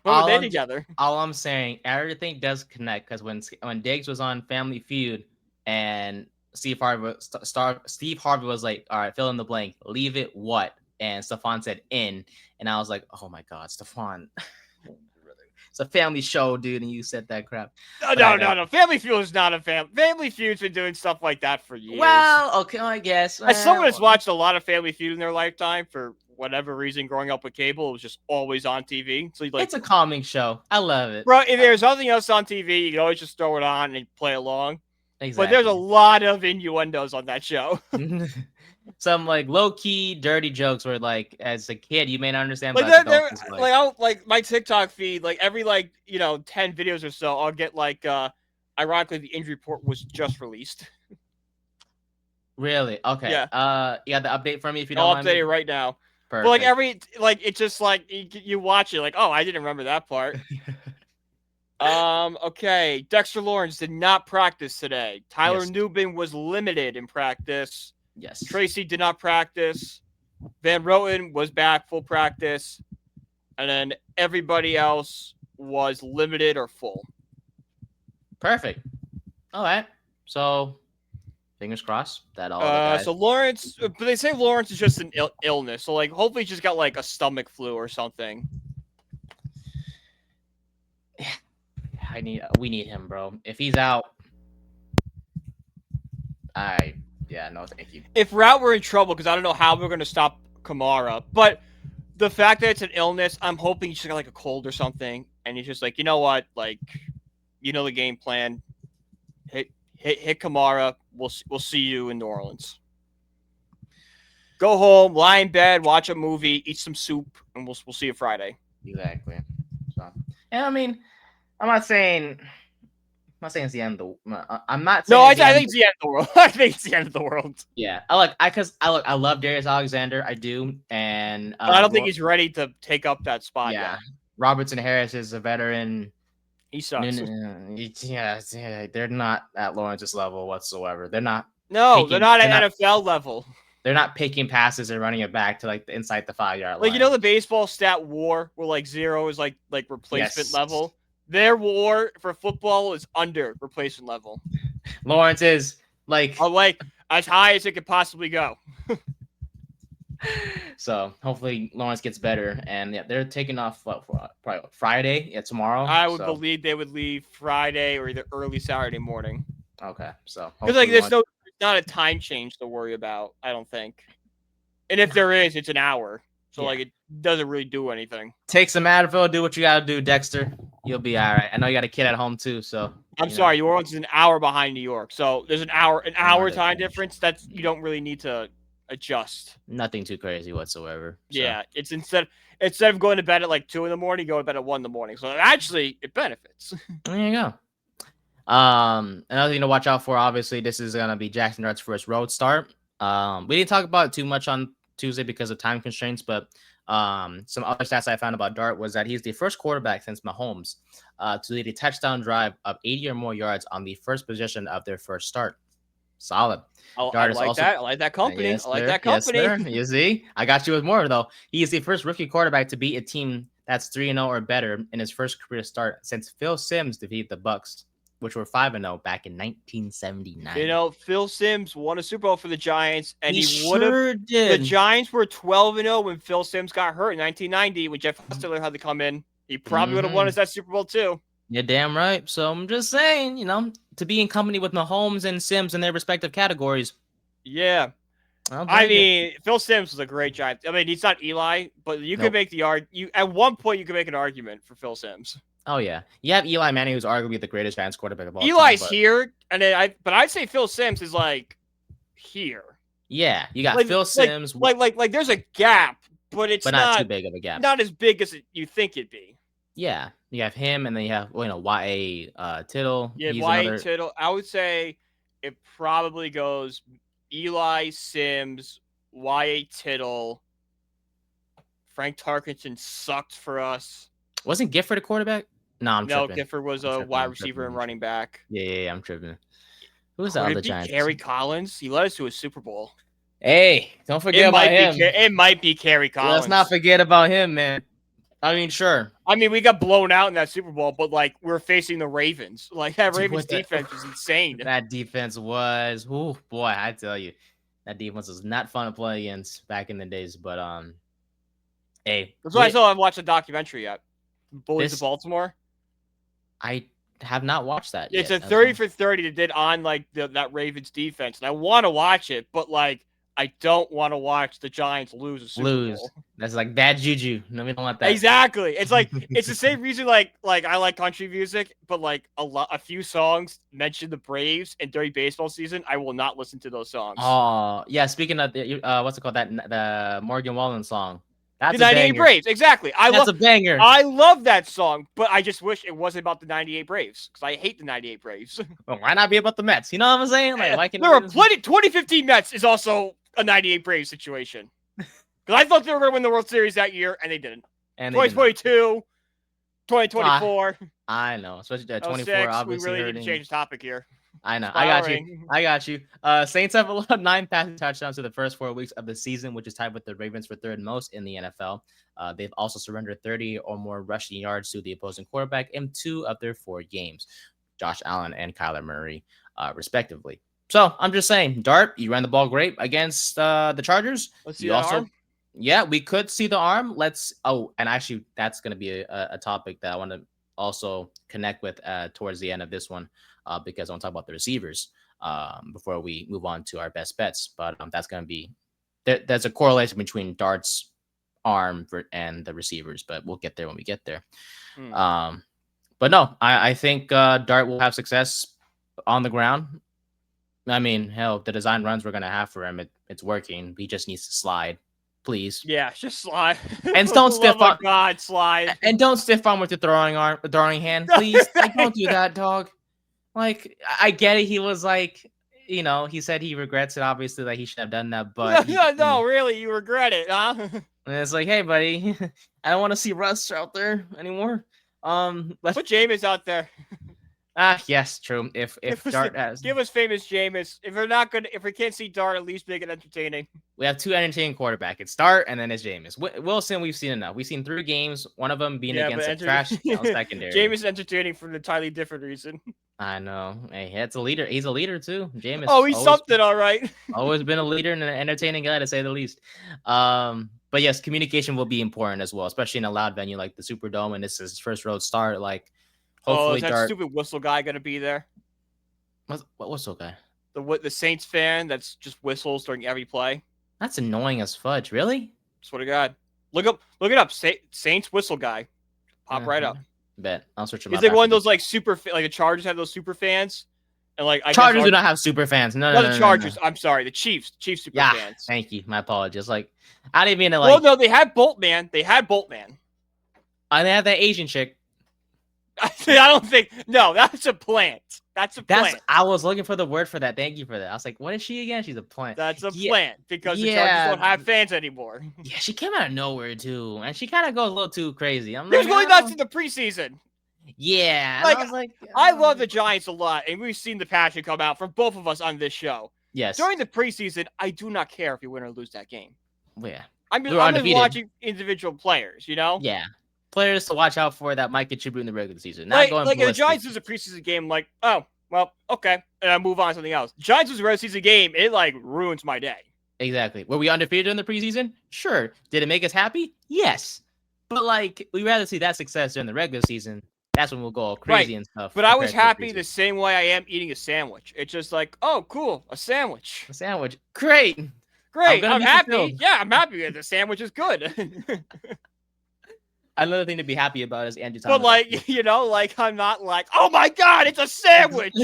were they together? All I'm saying, everything does connect because when Diggs was on Family Feud and Steve Harvey was like, all right, fill in the blank, leave it what? And Stephon said in. And I was like, oh my God, Stephon. It's a family show, dude, and you said that crap. No. Family Feud is not a Family Feud's been doing stuff like that for years. Well, okay, I guess. As someone that's watched a lot of Family Feud in their lifetime, for whatever reason, growing up with cable, it was just always on TV. So it's a calming show. I love it. Bro, if there's nothing else on TV, you can always just throw it on and play along. Exactly. But there's a lot of innuendos on that show. some like low key dirty jokes where like as a kid you may not understand, Like but as adults they're it's like I'll like my TikTok feed, like every 10 videos or so, I'll get ironically the injury report was just released. really okay. Yeah. Yeah, the update for me if you don't I'll mind update me. it right now. But Perfect. it's just like you watch it like, oh, I didn't remember that part. Okay. Dexter Lawrence did not practice today. Tyler Yes. Newbin was limited in practice. Yes. Tracy did not practice. Van Roten was back full practice. And then everybody else was limited or full. Perfect. All right. So fingers crossed that all the guys. So Lawrence, but they say Lawrence is just an illness. So like, hopefully, he just got like a stomach flu or something. We need him, bro. If he's out, no, thank you. If Route were in trouble, because I don't know how we're going to stop Kamara, but the fact that it's an illness, I'm hoping he just got like a cold or something, and he's just like, you know what, like, you know the game plan. Hit Kamara. We'll see you in New Orleans. Go home, lie in bed, watch a movie, eat some soup, and we'll see you Friday. Exactly. So, and I mean, I'm not saying it's the end of the. I'm not saying. No, I think it's the end of the world. I think it's the end of the world. Yeah, I love Darius Alexander. I do, and I don't think he's ready to take up that spot yet. Robertson Harris is a veteran. He sucks. Yeah, they're not at Lawrence's level whatsoever. They're not. No, they're not at NFL level. They're not picking passes and running it back to like inside the 5-yard line. Like, you know the baseball stat WAR where like 0 is like replacement level. Their WAR for football is under replacement level. Lawrence is like as high as it could possibly go. So hopefully Lawrence gets better, and yeah, they're taking off probably Friday. Yeah, tomorrow. I would believe they would leave Friday or either early Saturday morning. Okay, so because like there's not a time change to worry about, I don't think. And if there is, it's an hour, so like it doesn't really do anything. Take some Advil, do what you got to do, Dexter. You'll be all right. I know you got a kid at home too, so. I'm sorry, New Orleans is an hour behind New York, so there's an hour time difference that you don't really need to adjust. Nothing too crazy whatsoever. So. Yeah, it's instead of going to bed at like 2 a.m, go to bed at 1 a.m. So actually, it benefits. There you go. Another thing to watch out for, obviously, this is gonna be Jaxson Dart's first road start. We didn't talk about it too much on Tuesday because of time constraints, but some other stats I found about Dart was that he's the first quarterback since Mahomes to lead a touchdown drive of 80 or more yards on the first possession of their first start. Solid. I like that company. Yes, I like that company. Yes, you see, I got you with more though. He is the first rookie quarterback to beat a team that's 3-0 or better in his first career start since Phil Simms defeated the Bucs, which were 5-0 back in 1979. You know, Phil Simms won a Super Bowl for the Giants, and he would have. The Giants were 12-0 when Phil Simms got hurt in 1990 when Jeff Hostetler had to come in. He probably would have won us that Super Bowl too. You're damn right. So I'm just saying, to be in company with Mahomes and Simms in their respective categories. Yeah. I mean, Phil Simms was a great Giant. I mean, he's not Eli, but you could make the argument. At one point, you could make an argument for Phil Simms. Oh yeah, you have Eli Manning, who's arguably the greatest Giants quarterback of all Eli's time. here, and then I'd say Phil Simms is like here. Yeah, you got Phil Simms. Like, there's a gap, but it's not too big of a gap. Not as big as you think it'd be. Yeah, you have him, and then you have Y.A. Tittle. Yeah, Y.A. Tittle. I would say it probably goes Eli, Simms, Y.A. Tittle. Frank Tarkenton sucked for us. Wasn't Gifford a quarterback? No, I'm tripping. No, Gifford was a wide receiver and running back. Yeah, I'm tripping. Who was the other Giants? Kerry Collins. He led us to a Super Bowl. Hey, don't forget about him. It might be Kerry Collins. Let's not forget about him, man. I mean, sure. I mean, we got blown out in that Super Bowl, but like we're facing the Ravens. Like that Ravens defense was insane. That defense was, oh boy, I tell you, that defense was not fun to play against back in the days. But hey, that's why I still haven't watched the documentary yet. Bullies of Baltimore. I have not watched that. It's a 30 for 30 that did on like that Ravens defense, and I want to watch it, but like I don't want to watch the Giants lose a Super Bowl. Lose. That's like bad juju. No, we don't want that. Exactly. It's like it's the same reason like I like country music, but like a few songs mention the Braves and during baseball season, I will not listen to those songs. Oh yeah. Speaking of the what's it called? The Morgan Wallen song. The That's a 98 banger. Braves, exactly. That's a banger. I love that song, but I just wish it wasn't about the 98 Braves because I hate the 98 Braves. Well, why not be about the Mets? You know what I'm saying? Like, why can't there are plenty. 2015 Mets is also a 98 Braves situation because I thought they were going to win the World Series that year and they didn't. And 2022, 2024. I know, especially 24. 06, obviously, we really hurting. need to change the topic here. I know. I got you. Saints have allowed 9 passing touchdowns to the first 4 weeks of the season, which is tied with the Ravens for third most in the NFL. They've also surrendered 30 or more rushing yards to the opposing quarterback in 2 of their 4 games, Josh Allen and Kyler Murray, respectively. So I'm just saying, Dart, you ran the ball great against the Chargers. Let's see that arm. Yeah, we could see the arm. And actually, that's going to be a topic that I want to also connect with towards the end of this one. Because I want to talk about the receivers before we move on to our best bets. But that's going to be there's a correlation between Dart's arm and the receivers, but we'll get there when we get there. But no, I think Dart will have success on the ground. I mean, hell, the design runs we're going to have for him, it's working. He just needs to slide. Please. Yeah, just slide. And don't stiff arm. God, slide. And don't stiff arm with your throwing hand. Please. Like, don't do that, dog. Like, I get it. He was like, he said he regrets it, obviously, that he should have done that. But no, really, you regret it, huh? And it's like, hey, buddy, I don't want to see Russ out there anymore. Put Jameis out there. Yes, true. If Dart give us famous Jameis. If we can't see Dart, at least make it entertaining. We have 2 entertaining quarterbacks. It's Dart and then it's Jameis. Wilson, we've seen enough. We've seen 3 games. One of them being against a trash secondary. Jameis is entertaining for an entirely different reason. I know. Hey, that's a leader. He's a leader too. Jameis. Oh, he's something, all right. Always been a leader and an entertaining guy, to say the least. But yes, communication will be important as well, especially in a loud venue like the Superdome, and this is his first road start. Like, hopefully, is that Dart... stupid whistle guy gonna be there? What whistle guy? The Saints fan that's just whistles during every play. That's annoying as fudge. Really? Swear to God. Look it up. Saints whistle guy. Pop right up. Bet. I'll search him up. Is it one of those like the Chargers have those super fans? And like Chargers do not have super fans. No, the Chargers. No. I'm sorry, the Chiefs super fans. Thank you. My apologies. Like, I didn't mean to Well, no, they had Boltman. And they have that Asian chick. I don't think. No, that's a plant. That's a plant. I was looking for the word for that. Thank you for that. I was like, what is she again? She's a plant. That's a plant because the Chargers don't have fans anymore. Yeah, she came out of nowhere too, and she kind of goes a little too crazy. I'm There's really nuts in the preseason. Yeah, like, I was like, I love the Giants a lot, and we've seen the passion come out from both of us on this show. Yes. During the preseason, I do not care if you win or lose that game. Well, yeah. I'm just watching individual players, Yeah. Players to watch out for that might contribute in the regular season. Not going like if the Giants lose a preseason game, like, oh, well, okay, and I move on to something else. Giants lose a regular season game, it like ruins my day. Exactly. Were we undefeated in the preseason? Sure. Did it make us happy? Yes. But like, we'd rather see that success during the regular season. That's when we'll go all crazy and stuff. But I was happy the same way I am eating a sandwich. It's just like, oh, cool, a sandwich. A sandwich. Great. I'm happy. Fulfilled. Yeah, I'm happy. The sandwich is good. Another thing to be happy about is Andrew Thomas. But like, I'm not like, oh my God, it's a sandwich.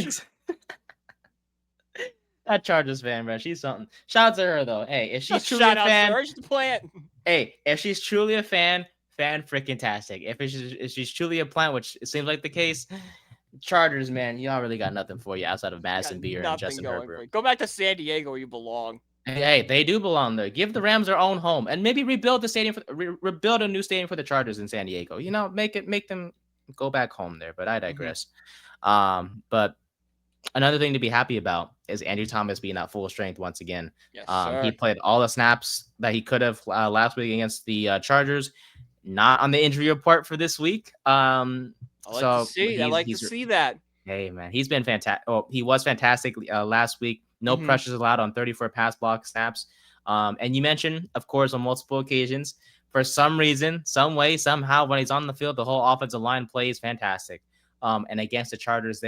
That Chargers fan, bro. She's something. Shout out to her though. Hey, if she's truly a fan, she's the plant. Hey, if she's truly a fan freaking tastic. If she's truly a plant, which it seems like the case, Chargers, man, y'all really got nothing for you outside of Madison Beer and Justin Herbert. Go back to San Diego where you belong. Hey, they do belong there. Give the Rams their own home, and maybe rebuild the stadium rebuild a new stadium for the Chargers in San Diego. Make them go back home there. But I digress. Mm-hmm. But another thing to be happy about is Andrew Thomas being at full strength once again. Yes, he played all the snaps that he could have last week against the Chargers. Not on the injury report for this week. I like to see that. Hey, man, he's been fantastic. Oh, he was fantastic last week. No pressures allowed on 34 pass block snaps. And you mentioned, of course, on multiple occasions, for some reason, some way, somehow, when he's on the field, the whole offensive line plays fantastic. And against the Chargers,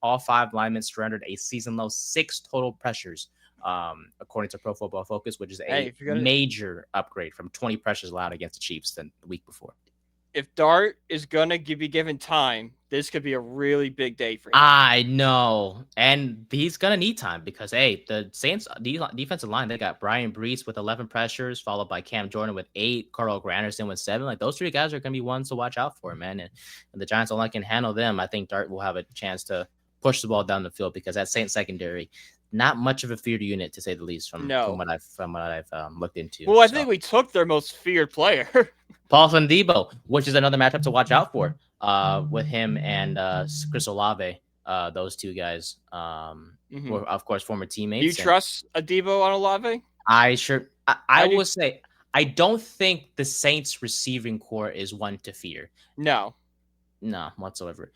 all 5 linemen surrendered a season low 6 total pressures according to Pro Football Focus, which is Hey, a if you're gonna major upgrade from 20 pressures allowed against the Chiefs than the week before. if Dart is gonna be given time, this could be a really big day for him. I know, and he's gonna need time because hey, the Saints defensive line, they got Brian Brees with 11 pressures, followed by Cam Jordan with 8, Carl Granderson with 7. Like those 3 guys are gonna be ones to watch out for, man. And the Giants only can handle them. I think Dart will have a chance to push the ball down the field because that Saints secondary, not much of a feared unit to say the least from No. what I've looked into. Well, I So think we took their most feared player. Paulson Debo, which is another matchup to watch out for. With him and Chris Olave, those 2 guys, were of course former Do you teammates. And trust Adebo on Olave? I will say I don't think the Saints receiving core is one to fear. No. No, whatsoever.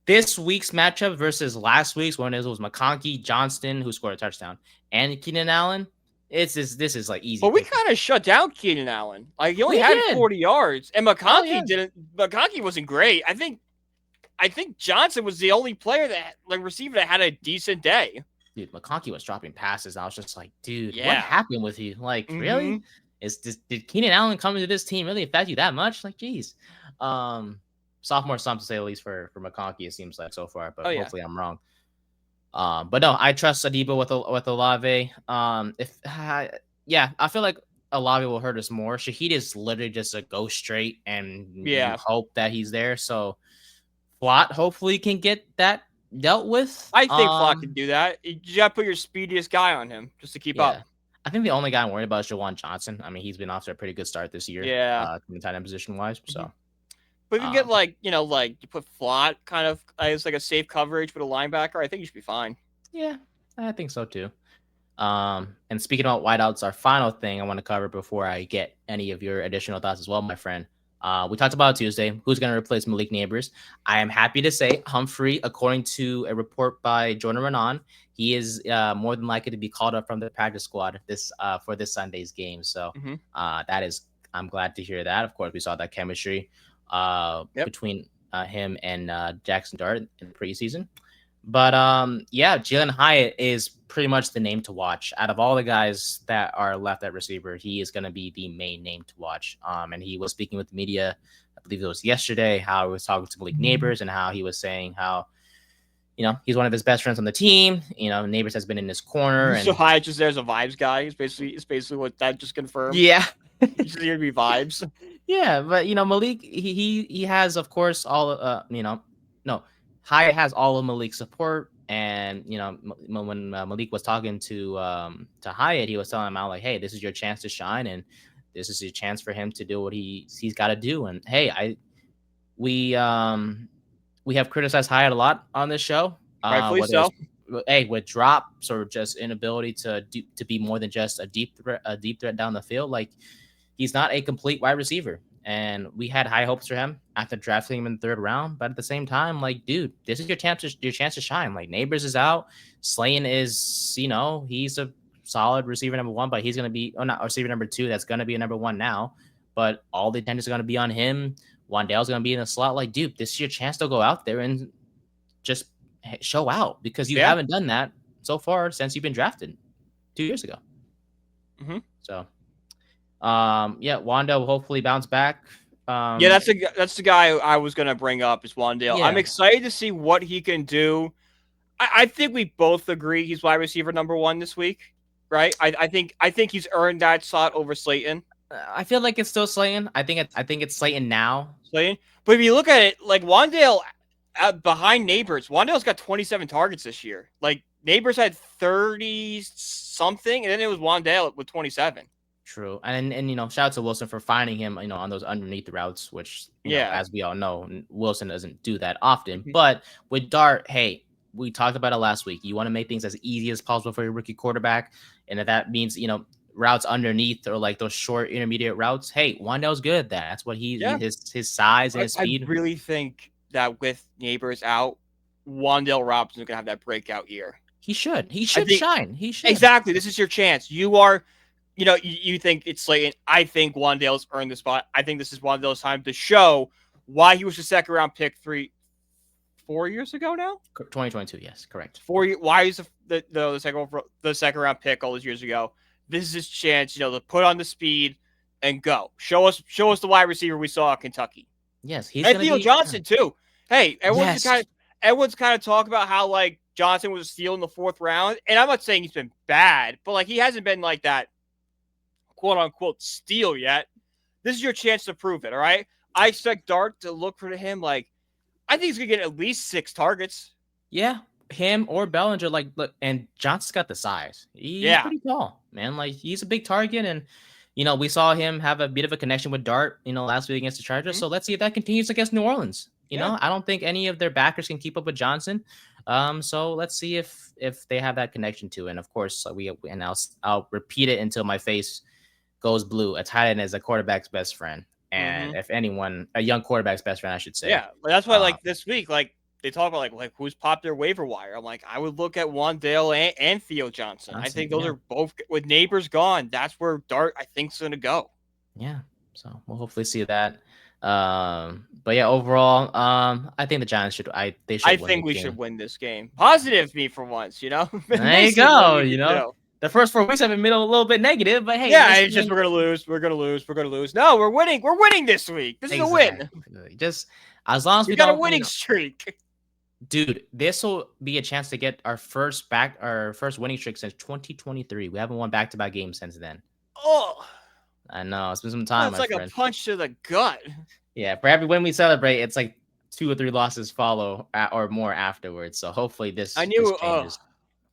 This week's matchup versus last week's when it was McConkey, Johnston, who scored a touchdown, and Keenan Allen. This is like easy. But we kind of shut down Keenan Allen. Like he only had 40 yards, and McConkey didn't. McConkey wasn't great. I think Johnson was the only player that receiver that had a decent day. Dude, McConkey was dropping passes. I was just like, dude, what happened with you? Like, really? Did Keenan Allen come into this team really affect you that much? Like, geez. Sophomore slump to say the least for McConkey, it seems like so far, but hopefully I'm wrong. But no, I trust Adebo with Olave. I feel like Olave will hurt us more. Shahid is literally just a go straight, and you hope that he's there. So Flott hopefully can get that dealt with. I think Flott can do that. You gotta put your speediest guy on him just to keep up. I think the only guy I'm worried about is Jawan Johnson. I mean, he's been off to a pretty good start this year. In tight end position wise. So. But if you get you put Flott kind of as like a safe coverage with a linebacker, I think you should be fine. Yeah, I think so too. And speaking about wideouts, our final thing I want to cover before I get any of your additional thoughts as well, my friend. We talked about Tuesday, who's going to replace Malik Neighbors. I am happy to say Humphrey, according to a report by Jordan Renan, he is more than likely to be called up from the practice squad for this Sunday's game. So I'm glad to hear that. Of course, we saw that chemistry between him and Jaxson Dart in the preseason. But Jalen Hyatt is pretty much the name to watch. Out of all the guys that are left at receiver, he is going to be the main name to watch. And he was speaking with the media, I believe it was yesterday, how he was talking to Malik Neighbors and how he was saying how, he's one of his best friends on the team. Neighbors has been in his corner. So Hyatt just there's a vibes guy. It's basically what that just confirmed. Yeah. He's here to be vibes. Yeah, but Malik, he has, of course, all Hyatt has all of Malik's support, and when Malik was talking to Hyatt, he was telling him out like, hey, this is your chance to shine, and this is your chance for him to do what he's got to do. And hey, we have criticized Hyatt a lot on this show, rightfully so. With drops or just inability to be more than just a deep threat down the field, like. He's not a complete wide receiver, and we had high hopes for him after drafting him in the 3rd round. But at the same time, like, dude, this is your chance to shine. Like, Neighbors is out, Slayton is, he's a solid receiver number 1, but he's gonna be not receiver number 2. That's gonna be a number 1 now. But all the attention is gonna be on him. Wan'Dale's gonna be in the slot. Like, dude, this is your chance to go out there and just show out because you haven't done that so far since you've been drafted 2 years ago. So. Wan'Dale will hopefully bounce back. That's the guy I was gonna bring up is Wan'Dale. I'm excited to see what he can do. I think we both agree he's wide receiver number 1 this week, right? I think he's earned that slot over Slayton. I feel like it's still Slayton. I think it's Slayton now. Slayton, but if you look at it, like Wan'Dale behind Neighbors, Wan'Dale's got 27 targets this year. Like Neighbors had 30 something, and then it was Wan'Dale with 27. True. And shout out to Wilson for finding him, on those underneath routes, which, as we all know, Wilson doesn't do that often. But with Dart, hey, we talked about it last week. You want to make things as easy as possible for your rookie quarterback. And if that means, routes underneath or like those short intermediate routes, hey, Wan'Dale's good at that. That's what his size and his speed. I really think that with Neighbors out, Wan'Dale Robinson's going to have that breakout year. He should shine. He should. Exactly. This is your chance. You are... you think it's Slayton. I think Wan'Dale's earned the spot. I think this is Wan'Dale's time to show why he was the 2nd round pick 3 4 years ago now. 2022, yes, correct. 4 years. Why is the second round pick all those years ago? This is his chance, to put on the speed and go. Show us the wide receiver we saw at Kentucky. Yes, he's and gonna Theo be Johnson too. Hey, Yes. everyone's kind of talking about how like Johnson was a steal in the 4th round, and I'm not saying he's been bad, but like he hasn't been like that quote unquote steal yet. This is your chance to prove it. All right, I expect Dart to look for him. Like I think he's gonna get at least 6 targets. Yeah, him or Bellinger. Like, look, and Johnson's got the size. He's pretty tall, man. Like he's a big target, and we saw him have a bit of a connection with Dart, last week against the Chargers. So let's see if that continues against New Orleans. I don't think any of their backers can keep up with Johnson. So let's see if they have that connection too. And of course, I'll repeat it until my face goes blue. A tight end is a quarterback's best friend, and if anyone, a young quarterback's best friend, I should say. Yeah, that's why like this week, like they talk about like who's popped their waiver wire. I'm like, I would look at Wandale and Theo Johnson. I think those are both with Neighbors gone. That's where Dart I think's gonna go. Yeah, so we'll hopefully see that. But yeah, overall, I think the Giants should. I think we should win this game. Positive me for once, There you go. The first 4 weeks have been a little bit negative, but hey, yeah, it's just we're gonna lose. No, we're winning. We're winning this week. This is a win. Just as long as we got a winning streak. Dude, this will be a chance to get our first winning streak since 2023. We haven't won back-to-back games since then. Oh, I know. It's been some time. It's like a punch to the gut. Yeah, for every win we celebrate, it's like 2 or 3 losses follow or more afterwards. So hopefully this changes.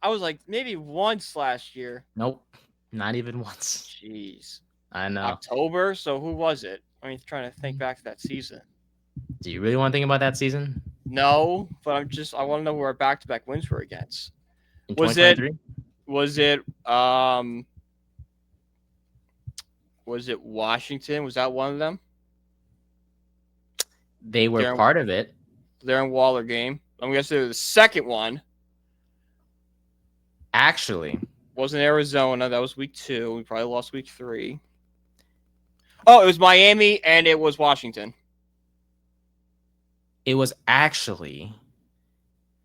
I was like maybe once last year. Nope, not even once. Jeez. I know. October. So who was it? I'm trying to think back to that season. Do you really want to think about that season? No, but I want to know who our back-to-back wins were against. In 2023? Was it Washington? Was that one of them? They were part of it. Darren Waller game. I'm guessing it was the second one. Actually, wasn't Arizona. That was week 2. We probably lost week 3. Oh, it was Miami and it was Washington. It was actually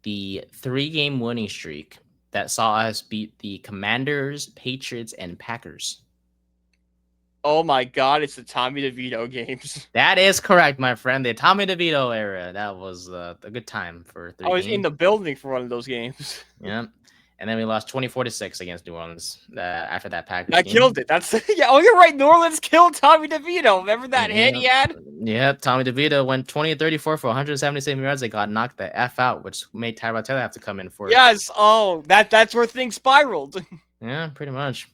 the 3-game winning streak that saw us beat the Commanders, Patriots, and Packers. Oh my God, it's the Tommy DeVito games. That is correct, my friend. The Tommy DeVito era. That was a good time for 3 I was in the building for one of those games. Yeah. And then we lost 24-6 against New Orleans after that Packers game. Killed it. That's Oh, you're right. New Orleans killed Tommy DeVito. Remember that hit he had? Yeah, Tommy DeVito went 20-34 for 177 yards. They got knocked the F out, which made Tyrod Taylor have to come in for. Yes. Oh, that's where things spiraled. Yeah, pretty much.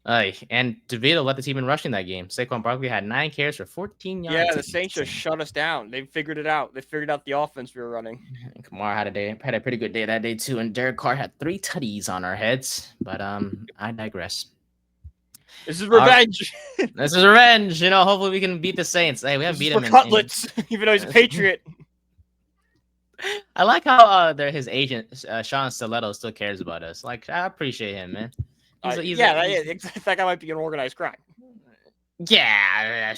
And DeVito led the team in rushing that game. Saquon Barkley had 9 carries for 14 yards. Yeah, the Saints just shut us down. They figured it out. They figured out the offense we were running. And Kamara had a pretty good day that day too, and Derek Carr had 3 tutties on our heads. But I digress. This is revenge. This is revenge. Hopefully we can beat the Saints. Hey, we haven't beat him in cutlets, even though he's a Patriot. I like how his agent Sean Stiletto still cares about us. Like, I appreciate him, man. That guy might be an organized crime. Yeah.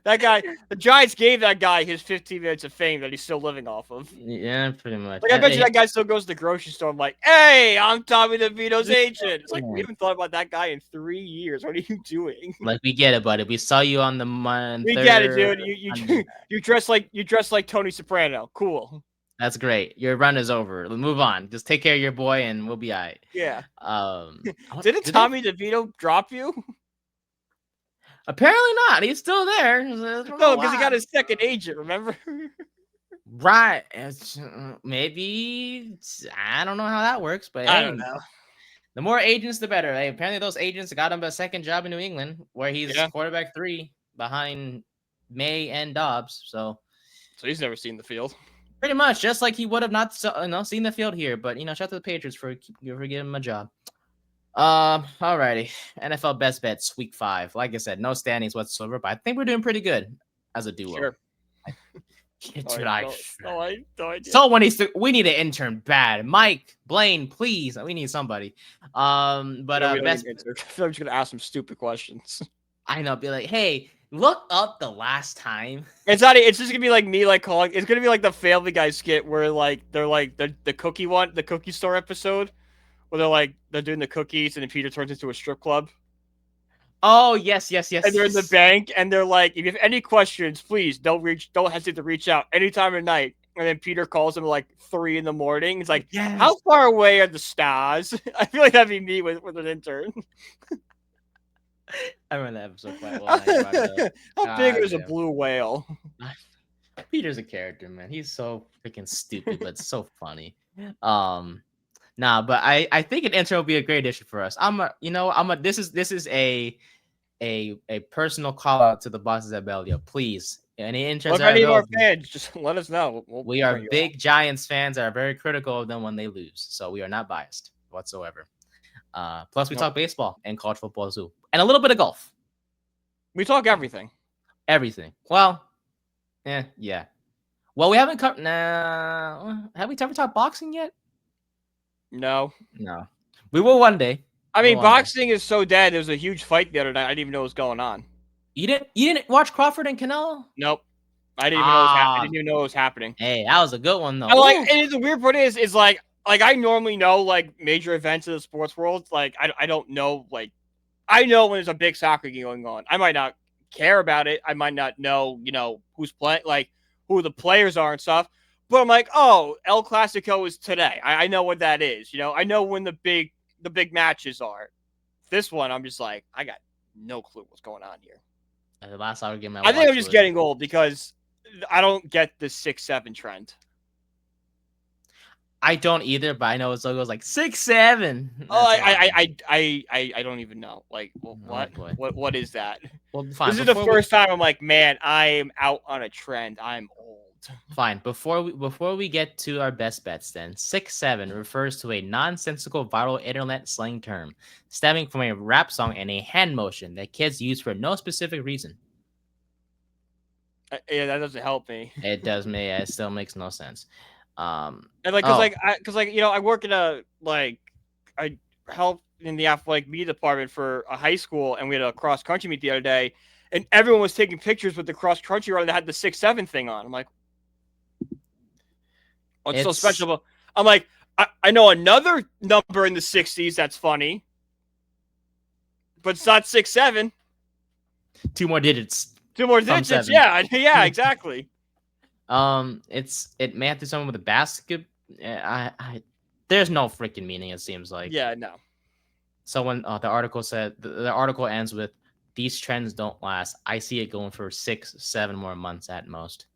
That guy, the Giants gave that guy his 15 minutes of fame that he's still living off of. Yeah, pretty much. Like, I bet you that guy still goes to the grocery store. I'm like, hey, I'm Tommy DeVito's agent. It's like, we haven't thought about that guy in 3 years. What are you doing? Like, we get it, buddy. We saw you on the month. We get it, dude. You dress like Tony Soprano. Cool. That's great. Your run is over. Move on. Just take care of your boy, and we'll be all right. Yeah. Didn't Tommy DeVito drop you? Apparently not. He's still there. No, because he got his second agent. Remember? Right. Maybe I don't know how that works, but I don't know. The more agents, the better. Hey, apparently, those agents got him a second job in New England, where he's quarterback 3 behind May and Dobbs. So he's never seen the field. Pretty much, just like he would have not seen the field here. But, shout out to the Patriots for giving him a job. Alrighty. NFL best bets, week 5. Like I said, no standings whatsoever, but I think we're doing pretty good as a duo. Sure. We need an intern bad. Mike, Blaine, please. We need somebody. Best. I feel like I'm just gonna ask some stupid questions. I know. Be like, hey, Look up the last time. It's not. It's just gonna be like me, like calling. It's gonna be like the Family Guy skit where like they're like the cookie store episode, where they're doing the cookies, and then Peter turns into a strip club. Oh yes, yes, yes. And they're in the bank, and they're like, if you have any questions, please don't hesitate to reach out anytime of night. And then Peter calls him like 3 in the morning. It's like, Yes. how far away are the stars? I feel like that'd be me with an intern. I remember that episode quite well. How big is a blue whale? Peter's a character, man. He's so freaking stupid, but so funny. Nah, but I think an intro would be a great addition for us. This is a personal call out to the bosses at Bellio. Please, any interns Look, I need more fans. Just let us know. We are big Giants fans that are very critical of them when they lose, so we are not biased whatsoever. Plus, we talk baseball and college football too, and a little bit of golf. We talk everything. Everything. Well, yeah. Well, we haven't covered. Nah, have we ever talked boxing yet? No. We will one day. I mean, boxing is so dead. There was a huge fight the other night. I didn't even know what was going on. You didn't watch Crawford and Canelo? Nope. I didn't even know what was happening. Hey, that was a good one though. And the weird part is like I normally know like major events of the sports world. Like I don't know, like I know when there's a big soccer game going on. I might not care about it. I might not know, who's playing, like who the players are and stuff. But I'm like, oh, El Clasico is today. I know what that is. I know when the big matches are. This one, I'm just like, I got no clue what's going on here. The last soccer game I think I'm just getting old because I don't get the 6-7 trend. I don't either, but I know it's like 6-7. Oh, I don't even know. Like, what is that? Well, fine. This is the first time I'm like, man, I am out on a trend. I'm old. Fine. Before we get to our best bets, then 6-7 refers to a nonsensical viral internet slang term stemming from a rap song and a hand motion that kids use for no specific reason. Yeah, that doesn't help me. It does me. It still makes no sense. And I work in I help in the athletic media department for a high school, and we had a cross country meet the other day, and everyone was taking pictures with the cross country runner that had the 6-7 thing on. I'm like, what's so special? I'm like, I know another number in the 60s that's funny, but it's not 6-7. 2 more digits. 2 more digits. Yeah, exactly. It may have to be someone with a basket. There's no freaking meaning. It seems like. Yeah, no. Someone, the article said the article ends with, "These trends don't last. I see it going for 6-7 more months at most."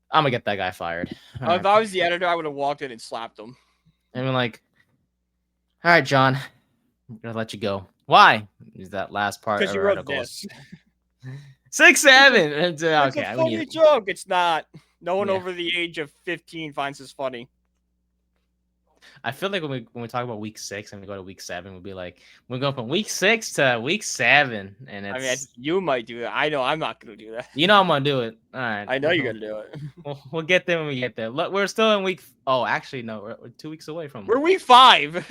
I'm gonna get that guy fired. If I was the editor, I would have walked in and slapped him. And been like, "All right, John, I'm gonna let you go." Why? Is that last part of the article? This. 6-7. It's a funny joke. It's not. No one over the age of 15 finds this funny. I feel like when we talk about week 6 and we go to week 7, we'll be like, we're going from week 6 to week 7, and it's. I mean, you might do that. I know I'm not going to do that. I'm gonna do it. All right. I know you're gonna do it. We'll get there when we get there. Look, we're still in week. Oh, actually, no, we're 2 weeks away from. We're week 5.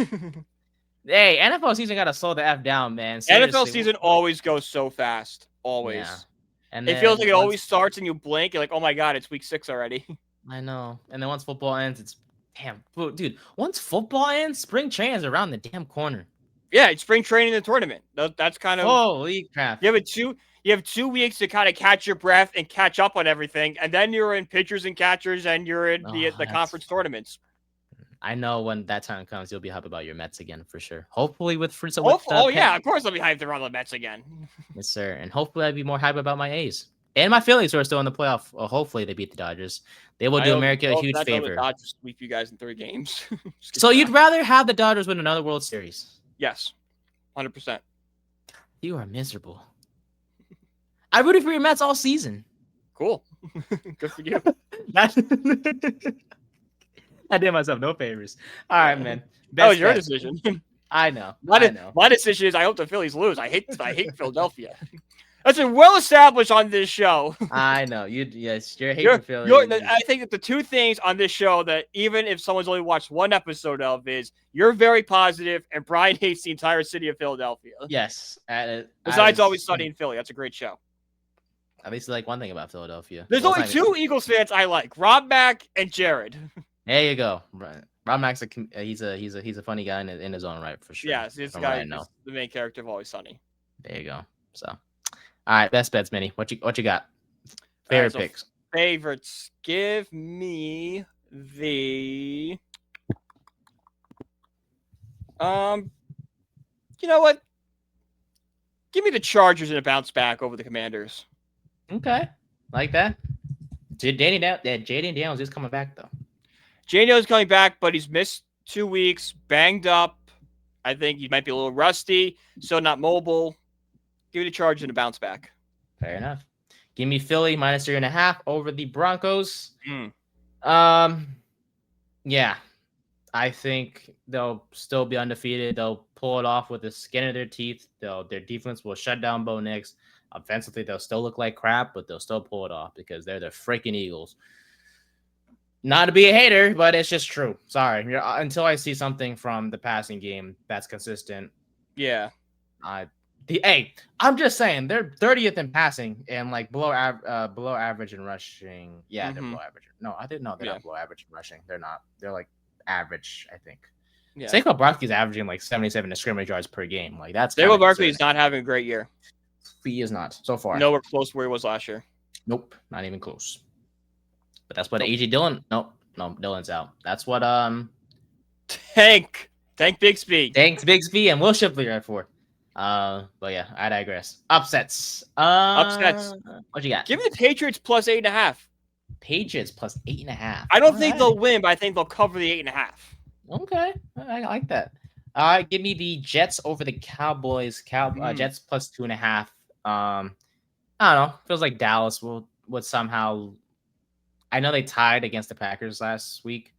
Hey, NFL season gotta slow the F down, man. Seriously. NFL season always goes so fast. Always. Yeah. And it feels like it always starts and you blink. You're like, oh my god, it's week 6 already. I know. And then once football ends, it's damn, dude. Once football ends, spring training is around the damn corner. Yeah, it's spring training and tournament. That's kind of holy crap. You have 2 weeks to kind of catch your breath and catch up on everything, and then you're in pitchers and catchers, and you're in the conference tournaments. I know when that time comes, you'll be hyped about your Mets again for sure. Hopefully with of course I'll be hyped around the Mets again. Yes, sir. And hopefully I'll be more hyped about my A's and my Phillies, who are still in the playoff. Hopefully they beat the Dodgers. They will do America a huge favor. The Dodgers sweep you guys in 3 games. So you'd rather have the Dodgers win another World Series? Yes, 100%. You are miserable. I rooted for your Mets all season. Cool. Good for you. I did myself no favors. All right, man. That was your decision. I know. My decision is I hope the Phillies lose. I hate Philadelphia. That's been well established on this show. I know. You're hating Philly. I think that the 2 things on this show that even if someone's only watched 1 episode of is you're very positive and Brian hates the entire city of Philadelphia. Yes. Besides Always Sunny in Philly. That's a great show. At least you like one thing about Philadelphia. There's Well, it's only not even- two Eagles fans I like: Rob Mack and Jared. There you go. Rob Mack's he's a funny guy in his own right for sure. Yes, this from guy what I is know. the main character of Always Sunny. There you go. So, all right, best bets, Minnie. What you got? Favorite picks. Favorites. Give me the. You know what? Give me the Chargers in a bounce back over the Commanders. Okay, like that. Jaden Daniels is coming back though. Jaden Daniels coming back, but he's missed 2 weeks, banged up. I think he might be a little rusty, so not mobile. Give me the Chargers in a bounce back. Fair enough. Give me Philly -3.5 over the Broncos. Yeah, I think they'll still be undefeated. They'll pull it off with the skin of their teeth. Their defense will shut down Bo Nix. Offensively, they'll still look like crap, but they'll still pull it off because they're the freaking Eagles. Not to be a hater, but it's just true. Sorry. Until I see something from the passing game that's consistent. Yeah. I'm just saying they're 30th in passing and like below average in rushing. Yeah, they're below average. No, I didn't know they're not below average in rushing. They're not. They're like average, I think. Yeah. Saquon Barkley's averaging like 77 scrimmage yards per game. Like that's Saquon Barkley is not having a great year. He is not so far. Nowhere close to where he was last year. Nope, not even close. But that's what AJ Dillon. No, Dillon's out. That's what Tank Bigsby. Thanks Bigsby and Will Shipley are for. But yeah, I digress. Upsets. What you got? Give me the Patriots +8.5. Patriots +8.5. I don't think they'll win, but I think they'll cover the 8.5. Okay, I like that. Give me the Jets over the Cowboys. Jets +2.5. I don't know. Feels like Dallas would somehow. I know they tied against the Packers last week.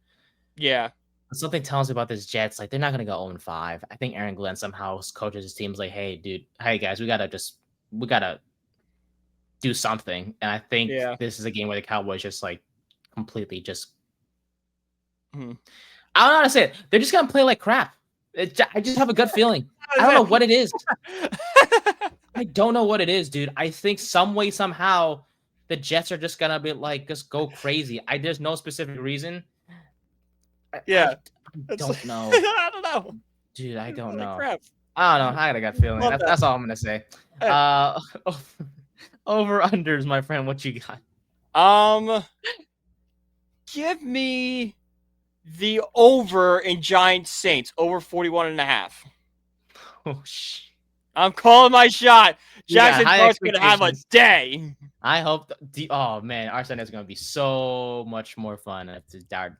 Yeah. Something tells me about this Jets, like they're not gonna go 0-5. I think Aaron Glenn somehow coaches his teams like, hey guys, we gotta do something. And I think this is a game where the Cowboys just like completely just I don't know how to say it. They're just gonna play like crap. I just have a gut feeling. I don't know what it is. I don't know what it is, dude. I think some way, somehow, the Jets are just gonna be like just go crazy. There's no specific reason. Yeah. I don't know. I don't know. Dude, I don't know. Crap. I don't know. I got a gut feeling. That's all I'm gonna say. Over unders, my friend. What you got? Give me the over in Giants Saints over 41.5. Oh shit. I'm calling my shot. Jaxson Dart's gonna have a day. I hope. Oh man, our Sunday is gonna be so much more fun if Dart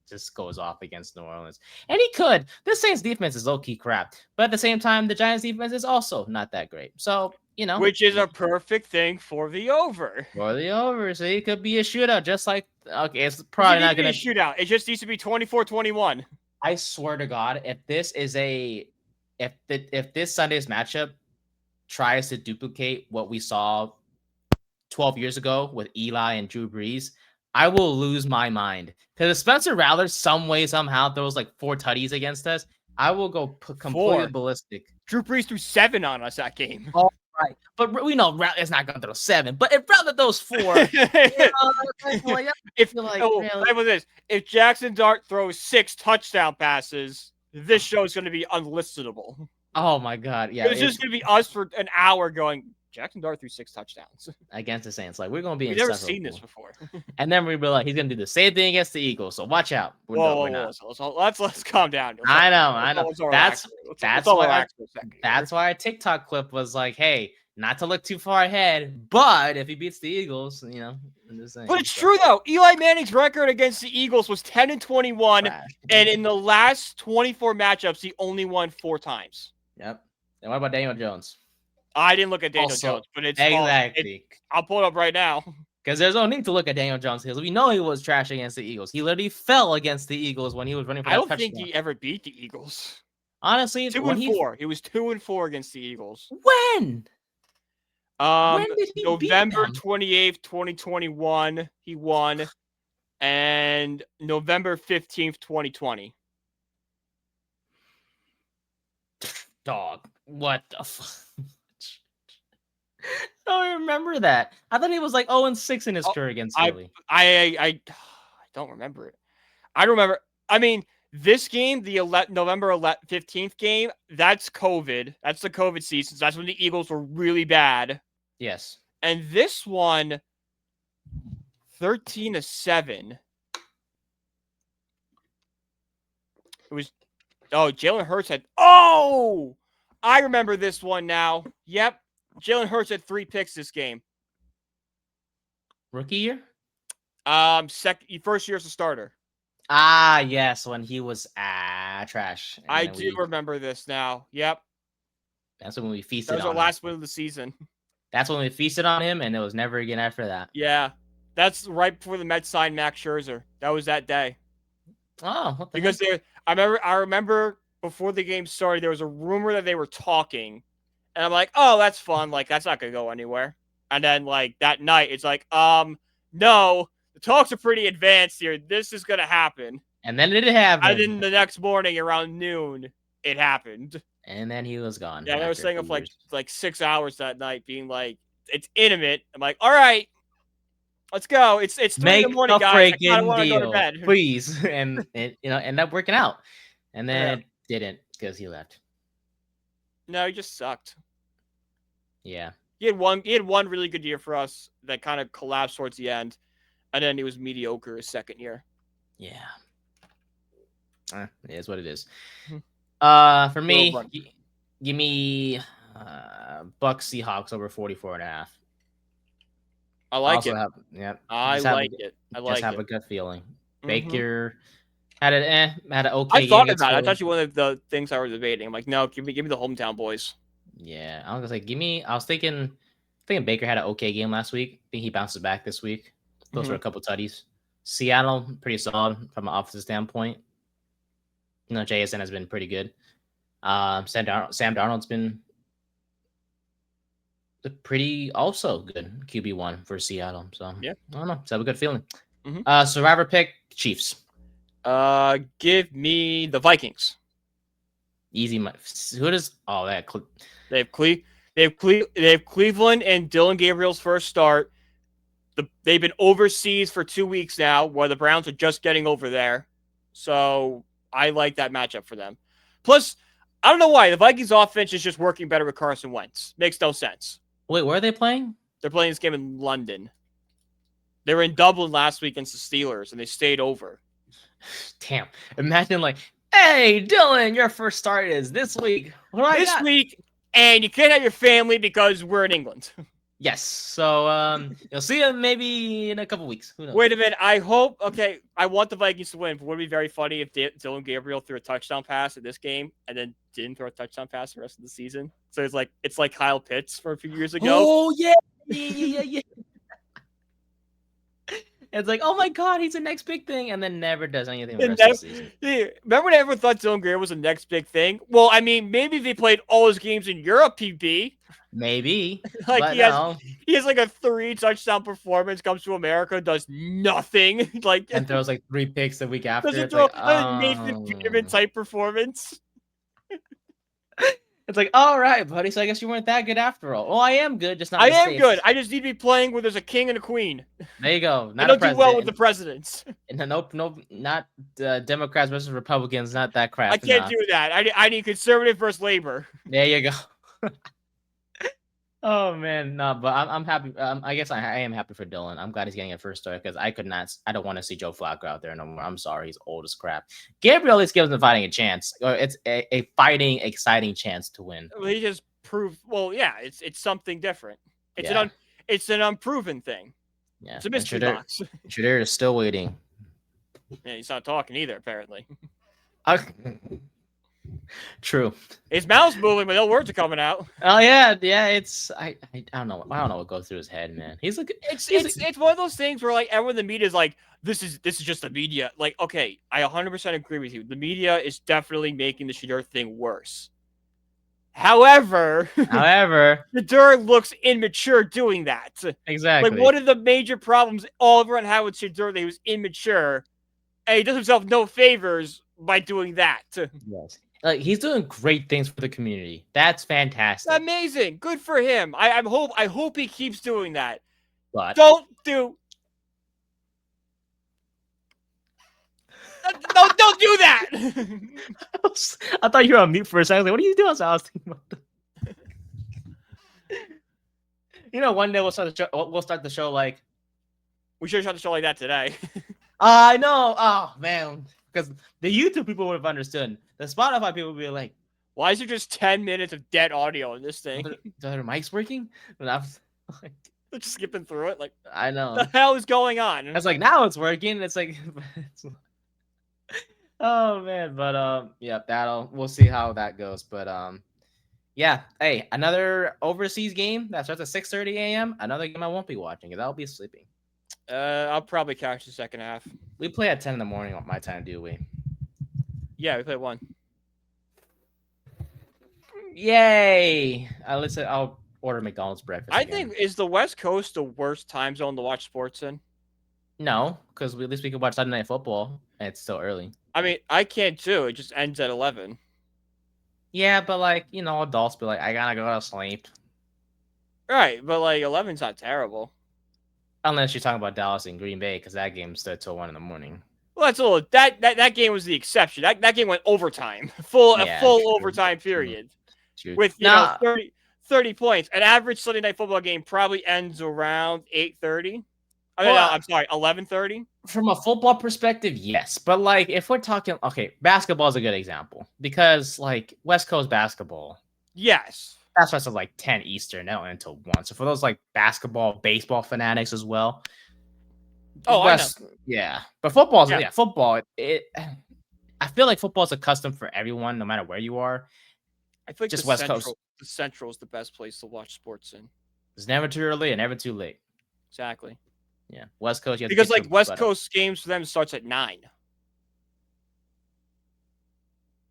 just goes off against New Orleans. And he could. This Saints defense is low-key crap. But at the same time, the Giants defense is also not that great. So, which is a perfect thing for the over. For the over. So it could be a shootout, just like, okay, it's probably not going to be a shootout. It just needs to be 24-21. I swear to God, if this Sunday's matchup tries to duplicate what we saw 12 years ago with Eli and Drew Brees, I will lose my mind. Because if Spencer Rattler some way, somehow throws like 4 tutties against us, I will go completely ballistic. Drew Brees threw 7 on us that game. Oh, right. But we know Rattler's not going to throw 7. But if Rattler throws 4, if Jaxson Dart throws 6 touchdown passes, this show is going to be unlistenable. Oh my God. Yeah. It's just going to be us for an hour going, Jaxson Dart threw 6 touchdowns against the Saints. Like, we're going to be We've never seen this before. And then we realize he's going to do the same thing against the Eagles. So watch out. Let's calm down. I know. That's why our TikTok clip was like, hey, not to look too far ahead, but if he beats the Eagles, I'm just saying. But it's true though. Eli Manning's record against the Eagles was 10-21, and in the last 24 matchups, he only won 4 times. Yep. And what about Daniel Jones? I didn't look at Daniel Jones, but it's exactly. I'll pull it up right now. Because there's no need to look at Daniel Jones because we know he was trash against the Eagles. He literally fell against the Eagles when he was running for that touchdown. I don't think he ever beat the Eagles. Honestly, 2-4. He was 2-4 against the Eagles. When? When did he November 28th, 2021, he won, and November 15th, 2020. Dog, what the fuck? don't remember that. I thought he was like 0-6 in his Oh, career against I Philly. I don't remember it. I don't remember. I mean, this game, the November 15th game, that's COVID. That's the COVID season. So that's when the Eagles were really bad. Yes. And this one, 13-7. It was Jalen Hurts had I remember this one now. Yep. Jalen Hurts had 3 picks this game. Rookie year? First year as a starter. Ah, yes, when he was trash. I do remember this now. Yep. That's when we feasted on him. That was our last win of the season. That's when we feasted on him, and it was never again after that. Yeah. That's right before the Mets signed Max Scherzer. That was that day. Oh, what the because heck? I remember before the game started, there was a rumor that they were talking. And I'm like, oh, that's fun. Like, that's not going to go anywhere. And then, like, that night, it's like, no, the talks are pretty advanced here. This is going to happen. And then it happened. And then the next morning around noon, it happened. And then he was gone. Yeah, I was staying up like 6 hours that night being like, it's intimate. I'm like, all right, let's go. It's 3 in the morning, guys. I kind of want to go to bed. Please. And it ended up working out. And then it didn't because he left. No, he just sucked. Yeah. He had one really good year for us that kind of collapsed towards the end. And then he was mediocre his second year. Yeah. It is what it is. For me, give me Bucks Seahawks over 44.5. I like it. I like it. I like it. Just have a gut feeling. Baker had an okay. I thought about it. That's actually one of the things I was debating. I'm like, no, give me the hometown boys. Yeah, I was like, I was thinking Baker had an okay game last week. I think he bounces back this week. Those were a couple tutties. Seattle, pretty solid from an offensive standpoint. JSN has been pretty good. Sam Darnold's been pretty also good QB1 for Seattle. So yeah, I don't know. Just have a good feeling. Survivor pick Chiefs. Give me the Vikings. Easy. Who does? Oh, that they have Cleveland and Dylan Gabriel's first start. They've been overseas for 2 weeks now, where the Browns are just getting over there. So I like that matchup for them. Plus, I don't know why the Vikings offense is just working better with Carson Wentz. Makes no sense. Wait, where are they playing? They're playing this game in London. They were in Dublin last week against the Steelers, and they stayed over. Damn. Imagine like, hey, Dylan, your first start is this week. This week, and you can't have your family because we're in England. Yes. So you'll see him maybe in a couple weeks. Who knows? Wait a minute. I want the Vikings to win, but would it be very funny if Dylan Gabriel threw a touchdown pass in this game and then didn't throw a touchdown pass the rest of the season? So it's like Kyle Pitts for a few years ago. Oh yeah. It's like, oh my God, he's the next big thing, and then never does anything the rest of the season. Remember when everyone thought Dylan Gabriel was the next big thing? Well, I mean, maybe if he played all his games in Europe, he'd be. Maybe. Like he has like a 3 touchdown performance, comes to America, does nothing. And throws like 3 picks the week after. Doesn't throw a Nathan Peterman type performance. It's like, all right, buddy. So I guess you weren't that good after all. Well, I am good, just not. I am good. I just need to be playing where there's a king and a queen. There you go. I don't do well with the presidents. Nope, not Democrats versus Republicans. Not that crap. I can't do that. I need conservative versus labor. There you go. Oh man, no, but I'm happy. I guess I am happy for Dylan. I'm glad he's getting a first start because I don't want to see Joe Flacco out there no more. I'm sorry, he's old as crap. Gabriel at least gives him fighting a chance, or it's a fighting, exciting chance to win. Well, he just proved. Well, yeah, it's something different. It's an unproven thing. Yeah, it's a mystery box. Shadir is still waiting. Yeah, he's not talking either, apparently. True. His mouth's moving, but no words are coming out. Oh yeah. It's I don't know. I don't know what goes through his head, man. It's one of those things where like everyone in the media is like, this is just the media. Like, okay, I 100% agree with you. The media is definitely making the Shadir thing worse. However, Shadir looks immature doing that. Exactly. Like one of the major problems everyone had with Shadir, that he was immature, and he does himself no favors by doing that. Yes. Like he's doing great things for the community. That's fantastic. Amazing. Good for him. I hope he keeps doing that. But Don't do no, don't do that. I thought you were on mute for a second. I was like, what are you doing? So I was thinking about one day we'll start the show. We'll start the show like we should have shot the show like that today. I know. Oh man, because the YouTube people would have understood. The Spotify people would be like, why is there just 10 minutes of dead audio in this thing? Are their mics working? And I was like, they're just skipping through it. Like, I know. What the hell is going on? I was like, now it's working. It's like, oh man. But yeah, we'll see how that goes. But yeah. Hey, another overseas game that starts at 6:30 a.m. Another game I won't be watching because I'll be sleeping. I'll probably catch the second half. We play at 10 in the morning on my time, do we? Yeah, we play 1. Yay! I'll order McDonald's breakfast. I think is the West Coast the worst time zone to watch sports in? No, because at least we can watch Sunday Night Football, and it's still early. I mean, I can too. It just ends at 11. Yeah, but like adults be like, I gotta go to sleep. Right, but like 11's not terrible. Unless you're talking about Dallas and Green Bay, because that game stood till 1 in the morning. Well, that's a little that game was the exception. That game went overtime, a full overtime period. True. With 30 points. An average Sunday Night Football game probably ends around 8:30. I'm sorry, 11:30. From a football perspective, yes, but like if we're talking, okay, basketball is a good example because like West Coast basketball, yes, that's why it's like 10 Eastern, not until 1. So for those like basketball, baseball fanatics as well. Oh, West, I know. Yeah, but football. I feel like football is a custom for everyone, no matter where you are. I feel like just West Coast. The Central is the best place to watch sports in. It's never too early and never too late. Exactly. Yeah, West Coast. Because like West Coast games for them starts at 9.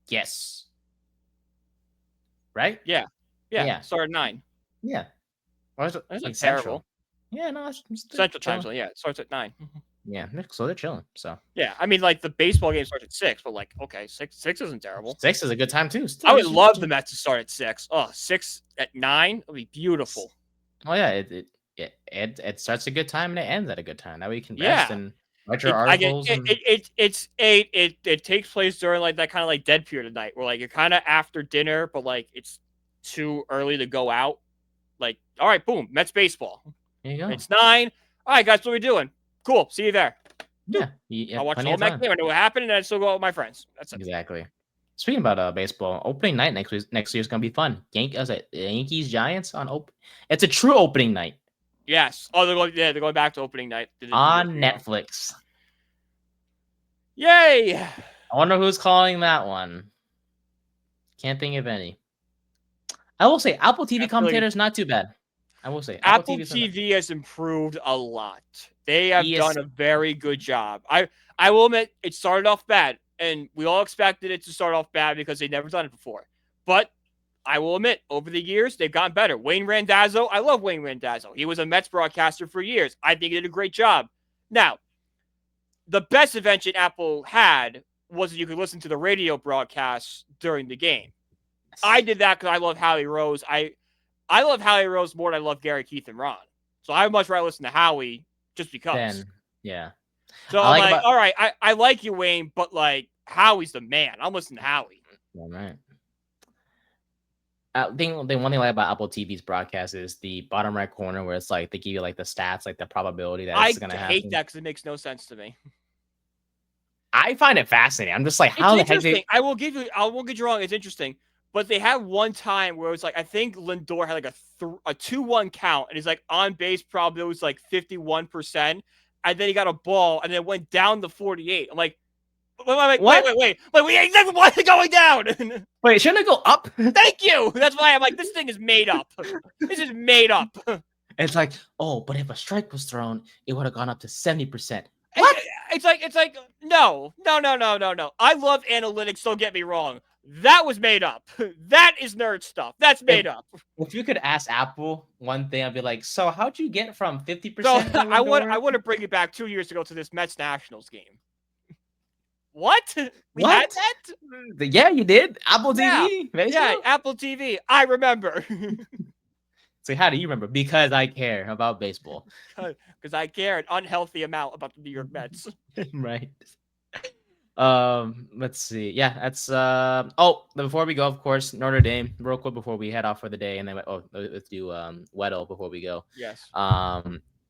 Yes. Right? Yeah. Start at 9. Yeah. That's like terrible. Yeah, no, it's Central time zone. Yeah, it starts at 9. Yeah, so they're chilling. So yeah, I mean, like the baseball game starts at 6, but like, okay, 6 isn't terrible. 6 is a good time too. I would love the Mets to start at 6. Oh, 6 at 9 would be beautiful. Oh yeah, it starts a good time and it ends at a good time. That way you can rest and write your articles. It takes place during like that kind of like dead period of night where like you're kind of after dinner, but like it's too early to go out. Like, all right, boom, Mets baseball. There you go. It's 9. All right, guys, what are we doing? Cool. See you there. Yeah. I'll watch the whole Mets game. I know what happened, and then still go out with my friends. That's it. Exactly. Speaking about baseball, opening night next year is gonna be fun. Yankees Giants on It's a true opening night. Yes. Oh, they're going back to opening night on Netflix. Yay! I wonder who's calling that one. Can't think of any. I will say Apple TV commentators not too bad. I will say Apple TV has improved a lot. They have done a very good job. I will admit it started off bad, and we all expected it to start off bad because they'd never done it before. But I will admit, over the years, they've gotten better. Wayne Randazzo, I love Wayne Randazzo. He was a Mets broadcaster for years. I think he did a great job. Now, the best invention Apple had was that you could listen to the radio broadcasts during the game. I did that because I love Howie Rose. I love Howie Rose more than I love Gary, Keith, and Ron. So I would much rather listen to Howie just because. Yeah. So I'm like, all right, I like you, Wayne, but like Howie's the man. I'm listening to Howie. All right. The one thing I like about Apple TV's broadcast is the bottom right corner where it's like they give you like the stats, like the probability that it's going to happen. I hate that because it makes no sense to me. I find it fascinating. I'm just like, how the heck I won't get you wrong. It's interesting. But they had one time where it was like, I think Lindor had like a 2-1 count, and he's like on base probability was like 51%, and then he got a ball, and then it went down to 48. I'm like, wait. Why is it going down? Wait, shouldn't it go up? Thank you. That's why I'm like, this thing is made up. This is made up. It's like, oh, but if a strike was thrown, it would have gone up to 70%. What? It's like, no. I love analytics, don't get me wrong. That was made up. That is nerd stuff. That's made up. If you could ask Apple one thing, I'd be like, so how'd you get from 50%? So I want to bring it back 2 years ago to this Mets Nationals game. What? We had What? that? Yeah, you did. Apple Yeah. TV. Yeah, Baseball. Apple TV. I remember. So how do you remember? Because I care about baseball. Because I care an unhealthy amount about the New York Mets. Right. Let's see. Yeah, that's before we go, of course, Notre Dame, real quick before we head off for the day, and then let's do Weddle before we go. Yes.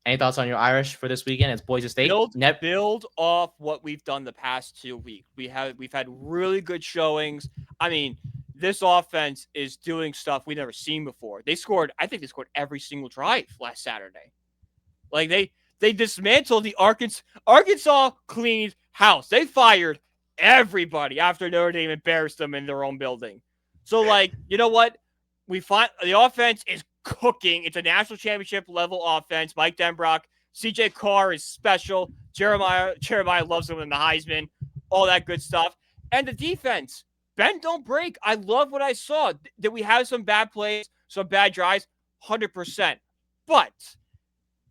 Any thoughts on your Irish for this weekend? It's Boise State. Build off what we've done the past 2 weeks. We've had really good showings. I mean, this offense is doing stuff we've never seen before. I think they scored every single drive last Saturday. Like they dismantled the Arkansas cleaned house. They fired everybody after Notre Dame embarrassed them in their own building. So like, you know what? We find the offense is cooking. It's a national championship level offense. Mike Denbrock, CJ Carr is special. Jeremiah loves him in the Heisman, all that good stuff. And the defense, bend don't break. I love what I saw. Did we have some bad plays, some bad drives? 100%. But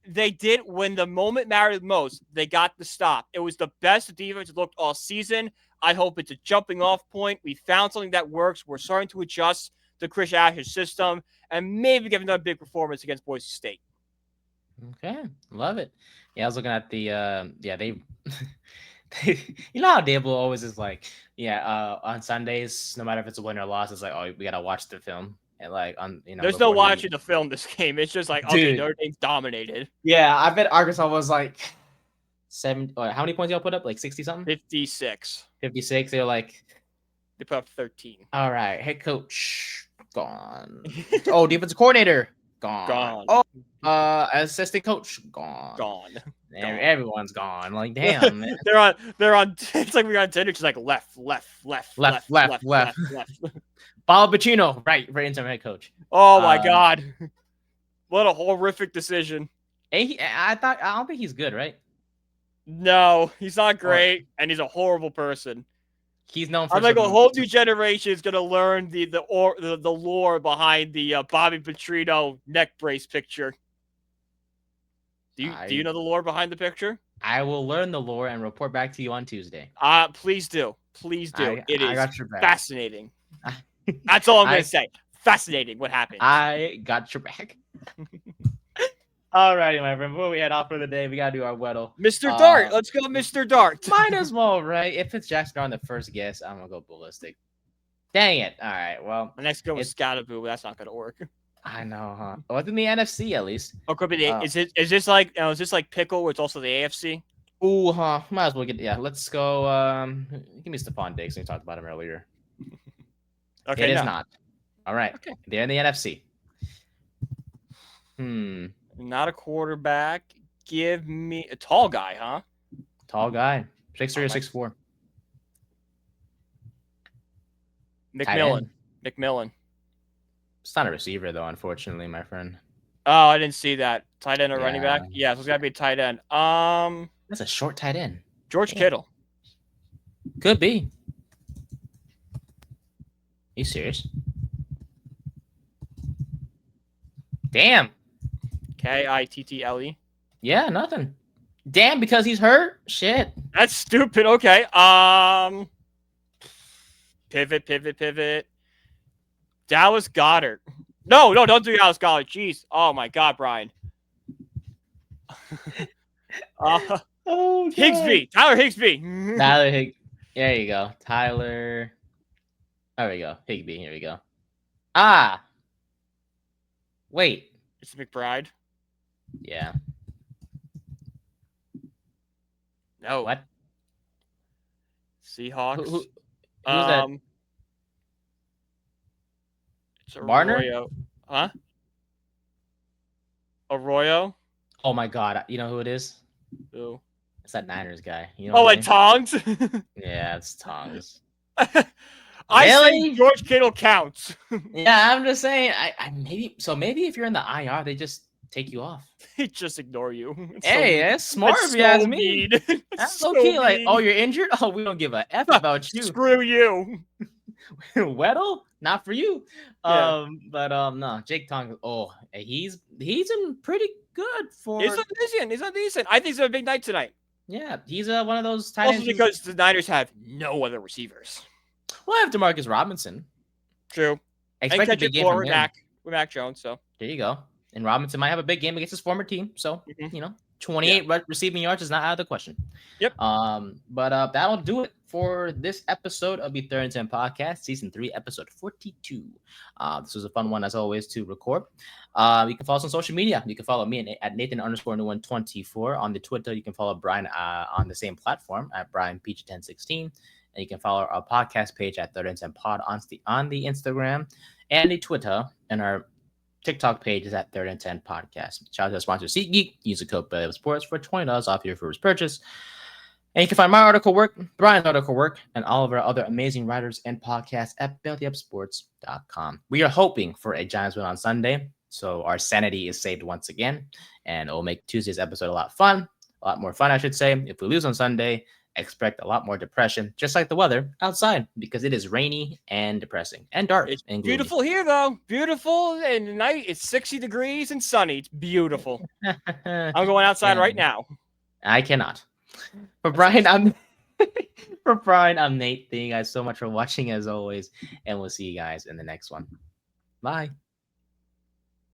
they did, when the moment mattered most, they got the stop. It was the best the defense looked all season. I hope it's a jumping off point. We found something that works. We're starting to adjust to Chris Ash's system and maybe give another big performance against Boise State. Okay, love it. Yeah, I was looking at the they you know how Dable always is like, on Sundays, no matter if it's a win or loss, it's like, oh, we gotta watch the film. And like there's no watching the film this game. It's just like, okay, Notre Dame's dominated. Yeah, I bet Arkansas was like 7. How many points y'all put up? Like 60 something? 56. 56. They're like, they put up 13. All right, head coach gone. Oh, defensive coordinator gone. Oh, assistant coach gone. Everyone's gone. Like, damn. Man. they're on. It's like we're on Tinder. Just like left. Paolo Pacino, right for interim head coach. Oh my god, what a horrific decision. I don't think he's good, right? No, he's not great, and he's a horrible person. He's known for. I'm like a whole new generation is gonna learn the lore behind the Bobby Petrino neck brace picture. Do you know the lore behind the picture? I will learn the lore and report back to you on Tuesday. Please do. It is fascinating. That's all I'm gonna say. Fascinating what happened. I got your back. Alrighty, my friend. Before we head off for the day, we gotta do our Weddle. Mr. Dart. Let's go, Mr. Dart. Might as well, right? If it's Jaxson Dart on the first guess, I'm gonna go ballistic. Dang it. All right. Well, the next go was Skattebo, but that's not gonna work. I know, huh? Well, it's in the NFC at least. Oh, could be the. Is this like Pickle, where it's also the AFC? Ooh, huh? Might as well get. Yeah, let's go. Give me Stephon Diggs. We talked about him earlier. Okay, it is not. All right. Okay. They're in the NFC. Not a quarterback. Give me a tall guy, huh? Tall guy. 6'3" or 6'4". McMillan. It's not a receiver, though, unfortunately, my friend. Oh, I didn't see that. Tight end or running back? Yeah, so it's got to be a tight end. That's a short tight end. George Kittle. Could be. You serious? Damn. Kittle. Yeah, nothing. Damn, because he's hurt? Shit. That's stupid. Okay. Pivot. Dallas Goedert. No, don't do Dallas Goedert. Jeez. Oh my God, Brian. Higsby. Tyler Higsby. There you go. Tyler. There we go. Higbee. Here we go. Wait. It's McBride. Yeah. No. What? Seahawks. Who's that? It's Arroyo. Huh? Arroyo? Oh my God. You know who it is? Who? It's that Niners guy. You know Tongs? Yeah, it's Tongs. I think George Kittle counts. Yeah, I'm just saying. Maybe if you're in the IR, they just take you off. They just ignore you. That's smart if you ask me. That's okay. Like, oh, you're injured? Oh, we don't give a F about you. Screw you. Weddle? Not for you. Yeah. No, Jake Tongs. Oh, he's in pretty good for. He's not decent. I think it's a big night tonight. Yeah, he's one of those tight Also ends. because the Niners have no other receivers. Well, I have Demarcus Robinson. True. And Expect a catch big it game for from him. With Mac Jones. So There you go. And Robinson might have a big game against his former team. So, Mhm. 28 receiving yards is not out of the question. Yep. But that'll do it for this episode of the Third and 10 podcast, season 3, episode 42. This was a fun one, as always, to record. You can follow us on social media. You can follow me at Nathan_New124 on the Twitter. You can follow Brian on the same platform at BrianPeach1016. And you can follow our podcast page at Third and 10 Pod on the Instagram and the Twitter, and our TikTok page is at Third and 10 Podcast. Shout out to our sponsor, SeatGeek. Use the code Belly Sports for $20 off your first purchase. And you can find my article work, Brian's article work, and all of our other amazing writers and podcasts at bellyupsports.com. We are hoping for a Giants win on Sunday, so our sanity is saved once again, and it will make Tuesday's episode a lot more fun, I should say. If we lose on Sunday, expect a lot more depression, just like the weather outside, because it is rainy and depressing and dark It's and gloomy. beautiful here, though. Beautiful, and tonight it's 60 degrees and sunny. It's beautiful. I'm going outside right now. I cannot. For Brian, I'm Nate. Thank you guys so much for watching, as always, and we'll see you guys in the next one. Bye.